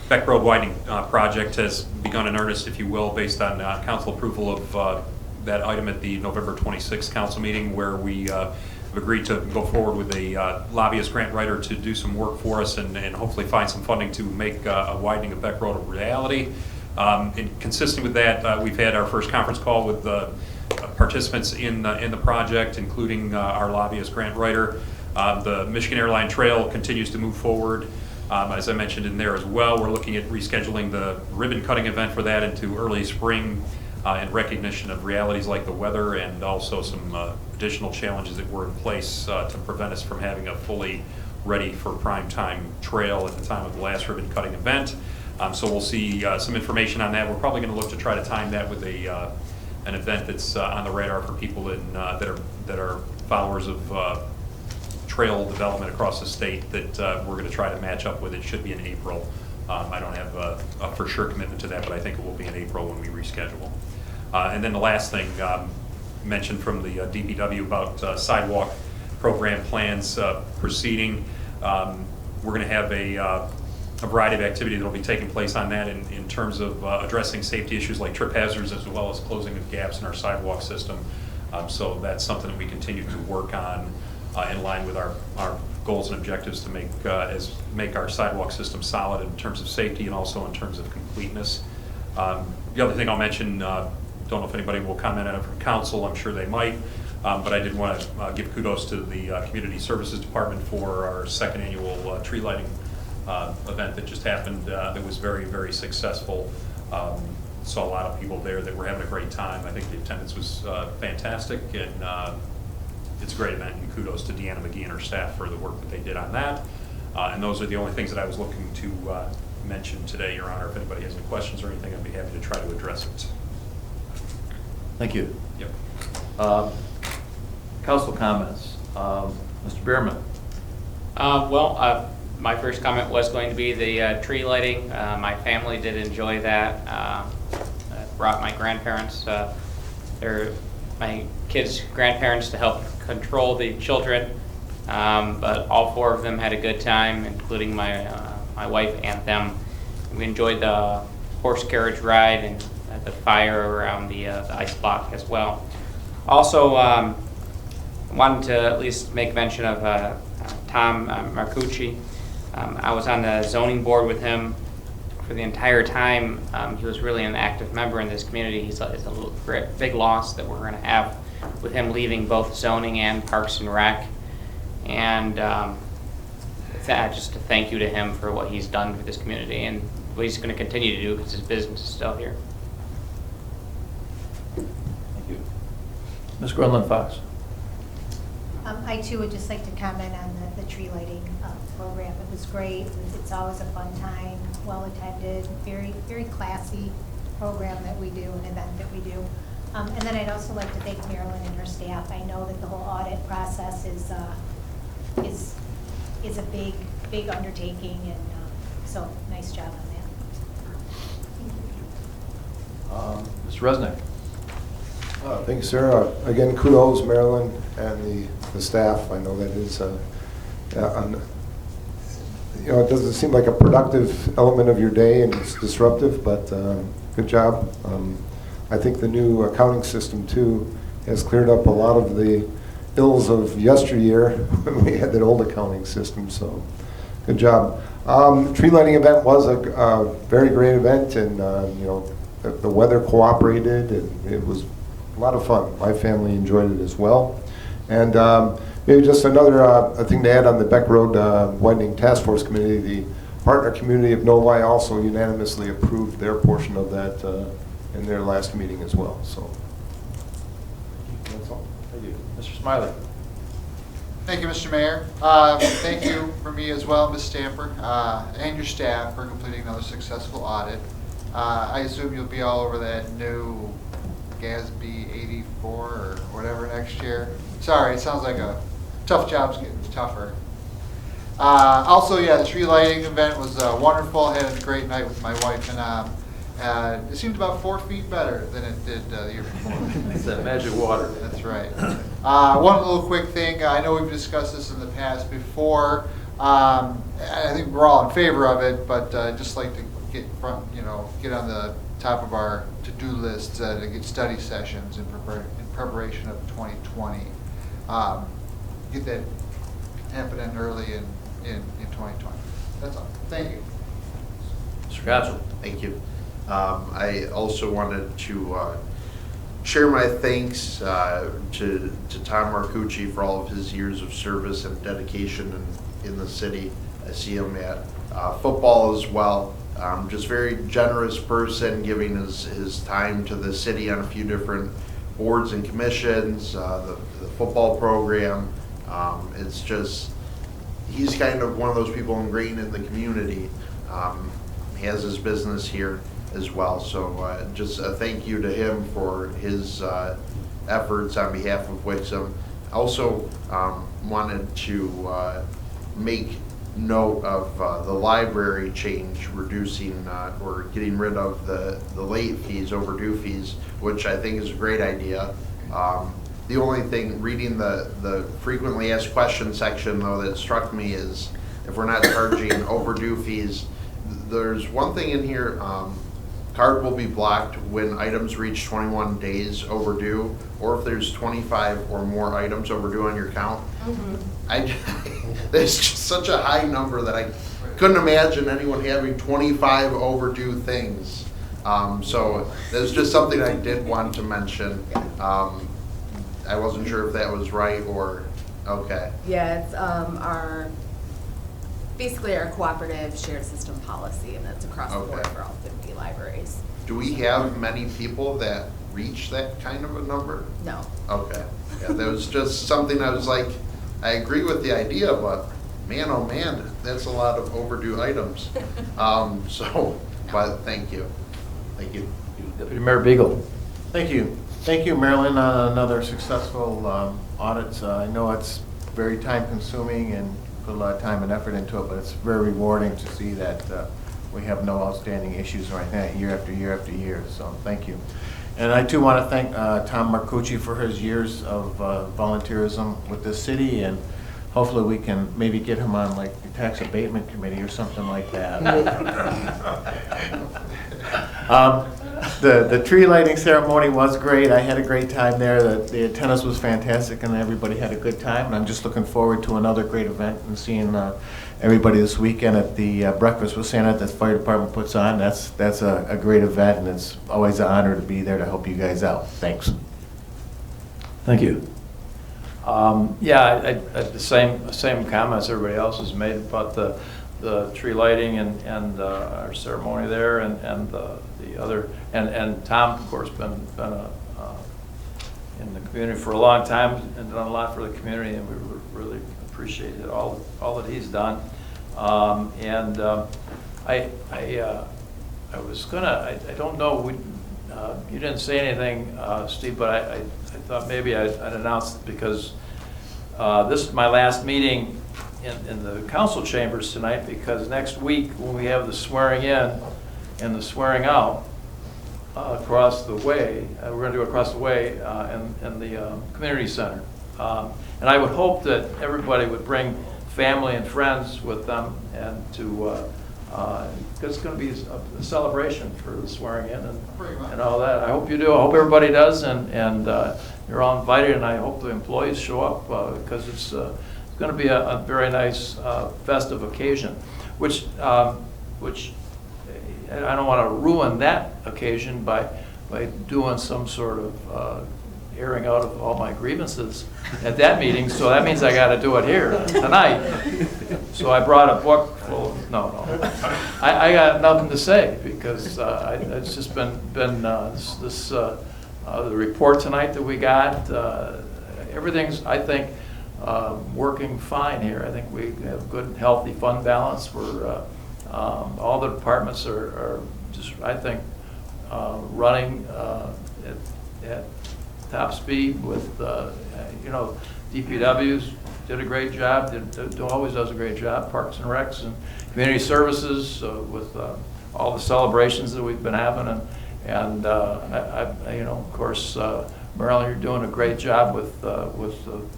Beck Road widening project has begun in earnest, if you will, based on council approval of that item at the November 26th council meeting, where we have agreed to go forward with a lobbyist grant writer to do some work for us and hopefully find some funding to make a widening of Beck Road a reality. And consistent with that, we've had our first conference call with participants in the project, including our lobbyist grant writer. The Michigan Airline Trail continues to move forward. As I mentioned in there as well, we're looking at rescheduling the ribbon cutting event for that into early spring in recognition of realities like the weather and also some additional challenges that were in place to prevent us from having a fully ready for prime time trail at the time of the last ribbon cutting event. So we'll see some information on that. We're probably going to look to try to time that with an event that's on the radar for people that are followers of trail development across the state that we're going to try to match up with. It should be in April. I don't have a for sure commitment to that, but I think it will be in April when we reschedule. And then the last thing mentioned from the DPW about sidewalk program plans proceeding. We're going to have a variety of activity that will be taking place on that in terms of addressing safety issues like trip hazards, as well as closing of gaps in our sidewalk system. So that's something that we continue to work on in line with our goals and objectives to make our sidewalk system solid in terms of safety and also in terms of completeness. The other thing I'll mention, don't know if anybody will comment on it from council, I'm sure they might, but I did want to give kudos to the Community Services Department for our second annual tree lighting event that just happened. That was very, very successful. Saw a lot of people there that were having a great time. I think the attendance was fantastic, and it's a great event, and kudos to Deanna McGee and her staff for the work that they did on that. And those are the only things that I was looking to mention today, Your Honor. If anybody has any questions or anything, I'd be happy to try to address it. Thank you. Yep. Council comments. Mr. Bierman. My first comment was going to be the tree lighting. My family did enjoy that. I brought my grandparents, my kids' grandparents, to help control the children, but all four of them had a good time, including my wife and them. We enjoyed the horse carriage ride and the fire around the ice block as well. Also, wanted to at least make mention of Tom Marcucci. I was on the zoning board with him for the entire time. He was really an active member in this community. It's a big loss that we're going to have with him leaving both zoning and Parks and Rec. And just a thank you to him for what he's done for this community and what he's going to continue to do because his business is still here. Thank you. Ms. Gronlund Fox. I too would just like to comment on the tree lighting program. It was great. It's always a fun time, well attended, very, very classy program that we do, an event that we do. And then I'd also like to thank Marilyn and her staff. I know that the whole audit process is a big undertaking, and so nice job on that. Mr. Resnick. Thank you, sir. Again, kudos, Marilyn and the staff. I know that is, it doesn't seem like a productive element of your day, and it's disruptive, but good job. I think the new accounting system, too, has cleared up a lot of the ills of yesteryear when we had that old accounting system, so good job. Tree lighting event was a very great event, and the weather cooperated, and it was a lot of fun. My family enjoyed it as well. And maybe just another thing to add on the Beck Road Widening Task Force Committee, the partner community of Novi also unanimously approved their portion of that in their last meeting as well. So that's all. Thank you. Mr. Smiley. Thank you, Mr. Mayor. Thank you for me as well, Ms. Stamper, and your staff for completing another successful audit. I assume you'll be all over that new GASB 84 or whatever next year. Sorry, it sounds like a tough job's getting tougher. Also, yeah, the tree lighting event was wonderful. I had a great night with my wife, and it seemed about 4 feet better than it did the year before. It's that magic water. That's right. One little quick thing. I know we've discussed this in the past before. I think we're all in favor of it, but I'd just like to get on the top of our to-do list to get study sessions in preparation of 2020. Get that happening early in 2020. That's all. Thank you. Mr. Gatchel. Thank you. I also wanted to share my thanks to Tom Marcucci for all of his years of service and dedication in the city. I see him at football as well. Just very generous person, giving his time to the city on a few different boards and commissions, the football program. It's just, he's kind of one of those people ingrained in the community. He has his business here as well. So just a thank you to him for his efforts on behalf of Wixom. I also wanted to make note of the library change, reducing or getting rid of the late fees, overdue fees, which I think is a great idea. The only thing, reading the frequently asked questions section though, that struck me is if we're not charging overdue fees, there's one thing in here, card will be blocked when items reach 21 days overdue, or if there's 25 or more items overdue on your account. There's just such a high number that I couldn't imagine anyone having 25 overdue things. So there's just something I did want to mention. I wasn't sure if that was right or, okay. Yeah, it's basically our cooperative shared system policy, and that's across the board for all 50 libraries. Do we have many people that reach that kind of a number? No. Okay. Yeah, that was just something I was like, I agree with the idea, but man, oh man, that's a lot of overdue items. But thank you. Thank you. Deputy Mayor Beagle. Thank you. Thank you, Marilyn, on another successful audit. I know it's very time consuming and put a lot of time and effort into it, but it's very rewarding to see that we have no outstanding issues right now year after year after year. So thank you. And I too want to thank Tom Marcucci for his years of volunteerism with this city, and hopefully we can maybe get him on like the tax abatement committee or something like that. The tree lighting ceremony was great. I had a great time there. The attendance was fantastic, and everybody had a good time. And I'm just looking forward to another great event and seeing everybody this weekend at the Breakfast with Santa that the fire department puts on. That's a great event, and it's always an honor to be there to help you guys out. Thanks. Thank you. Yeah, I the same comments everybody else has made about the tree lighting and our ceremony there, and the other, and Tom, of course, been in the community for a long time and done a lot for the community, and we really appreciate it, all that he's done. I was gonna, I don't know, you didn't say anything, Steve, but I thought maybe I'd announce it because this is my last meeting in the council chambers tonight, because next week when we have the swearing in and the swearing out across the way, we're going to do it across the way in the community center. And I would hope that everybody would bring family and friends with them, and to because it's going to be a celebration for the swearing in and all that. I hope you do. I hope everybody does, and you're all invited, and I hope the employees show up because it's going to be a very nice festive occasion, which I don't want to ruin that occasion by doing some sort of airing out of all my grievances at that meeting. So that means I got to do it here tonight. So I brought a book full of, no. I got nothing to say, because it's just been the report tonight that we got. Everything's, I think, working fine here. I think we have good, healthy fund balance. We're all the departments are just, I think, running at top speed with, DPW's did a great job, always does a great job, Parks and Recs and Community Services with all the celebrations that we've been having. And of course, Marilyn, you're doing a great job with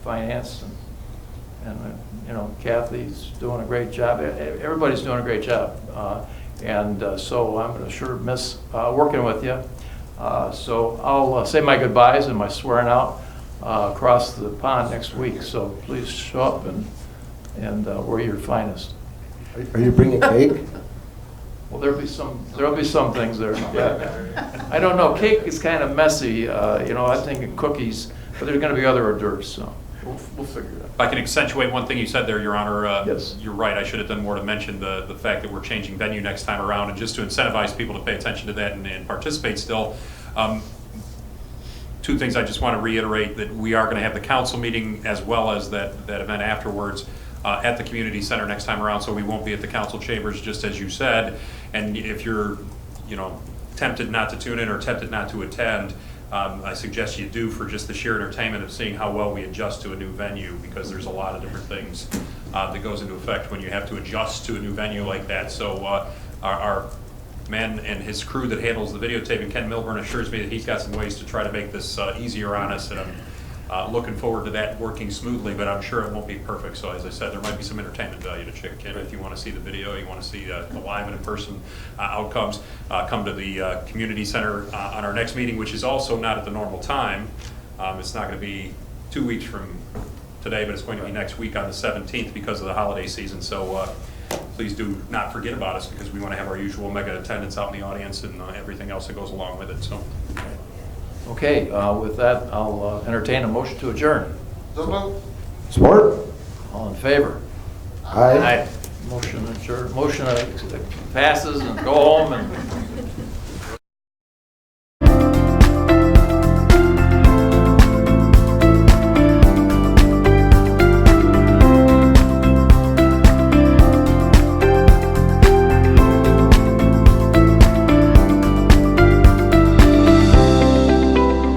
finance, and Kathy's doing a great job. Everybody's doing a great job, so I'm going to sure miss working with you. So I'll say my goodbyes and my swearing out across the pond next week. So please show up and wear your finest. Are you bringing cake? Well, there'll be some things there. Yeah. I don't know. Cake is kind of messy. I'm thinking cookies, but there's going to be other hors d'oeuvres, so we'll figure it out. If I can accentuate one thing you said there, Your Honor, yes. You're right. I should have done more to mention the fact that we're changing venue next time around, and just to incentivize people to pay attention to that and participate still. Two things I just want to reiterate: that we are going to have the council meeting as well as that event afterwards at the community center next time around, so we won't be at the council chambers, just as you said. And if you're tempted not to tune in or tempted not to attend, I suggest you do, for just the sheer entertainment of seeing how well we adjust to a new venue, because there's a lot of different things that goes into effect when you have to adjust to a new venue like that. So our man and his crew that handles the videotaping, Ken Milburn, assures me that he's got some ways to try to make this easier on us, and I'm looking forward to that working smoothly, but I'm sure it won't be perfect. So as I said, there might be some entertainment value to check in. If you want to see the video, you want to see the live and in-person outcomes, come to the community center on our next meeting, which is also not at the normal time. It's not going to be 2 weeks from today, but it's going to be next week on the 17th because of the holiday season. So please do not forget about us, because we want to have our usual mega attendance out in the audience and everything else that goes along with it. So. Okay, with that, I'll entertain a motion to adjourn. So moved. Support? All in favor? Aye. Motion adjourned. Motion passes, and go home and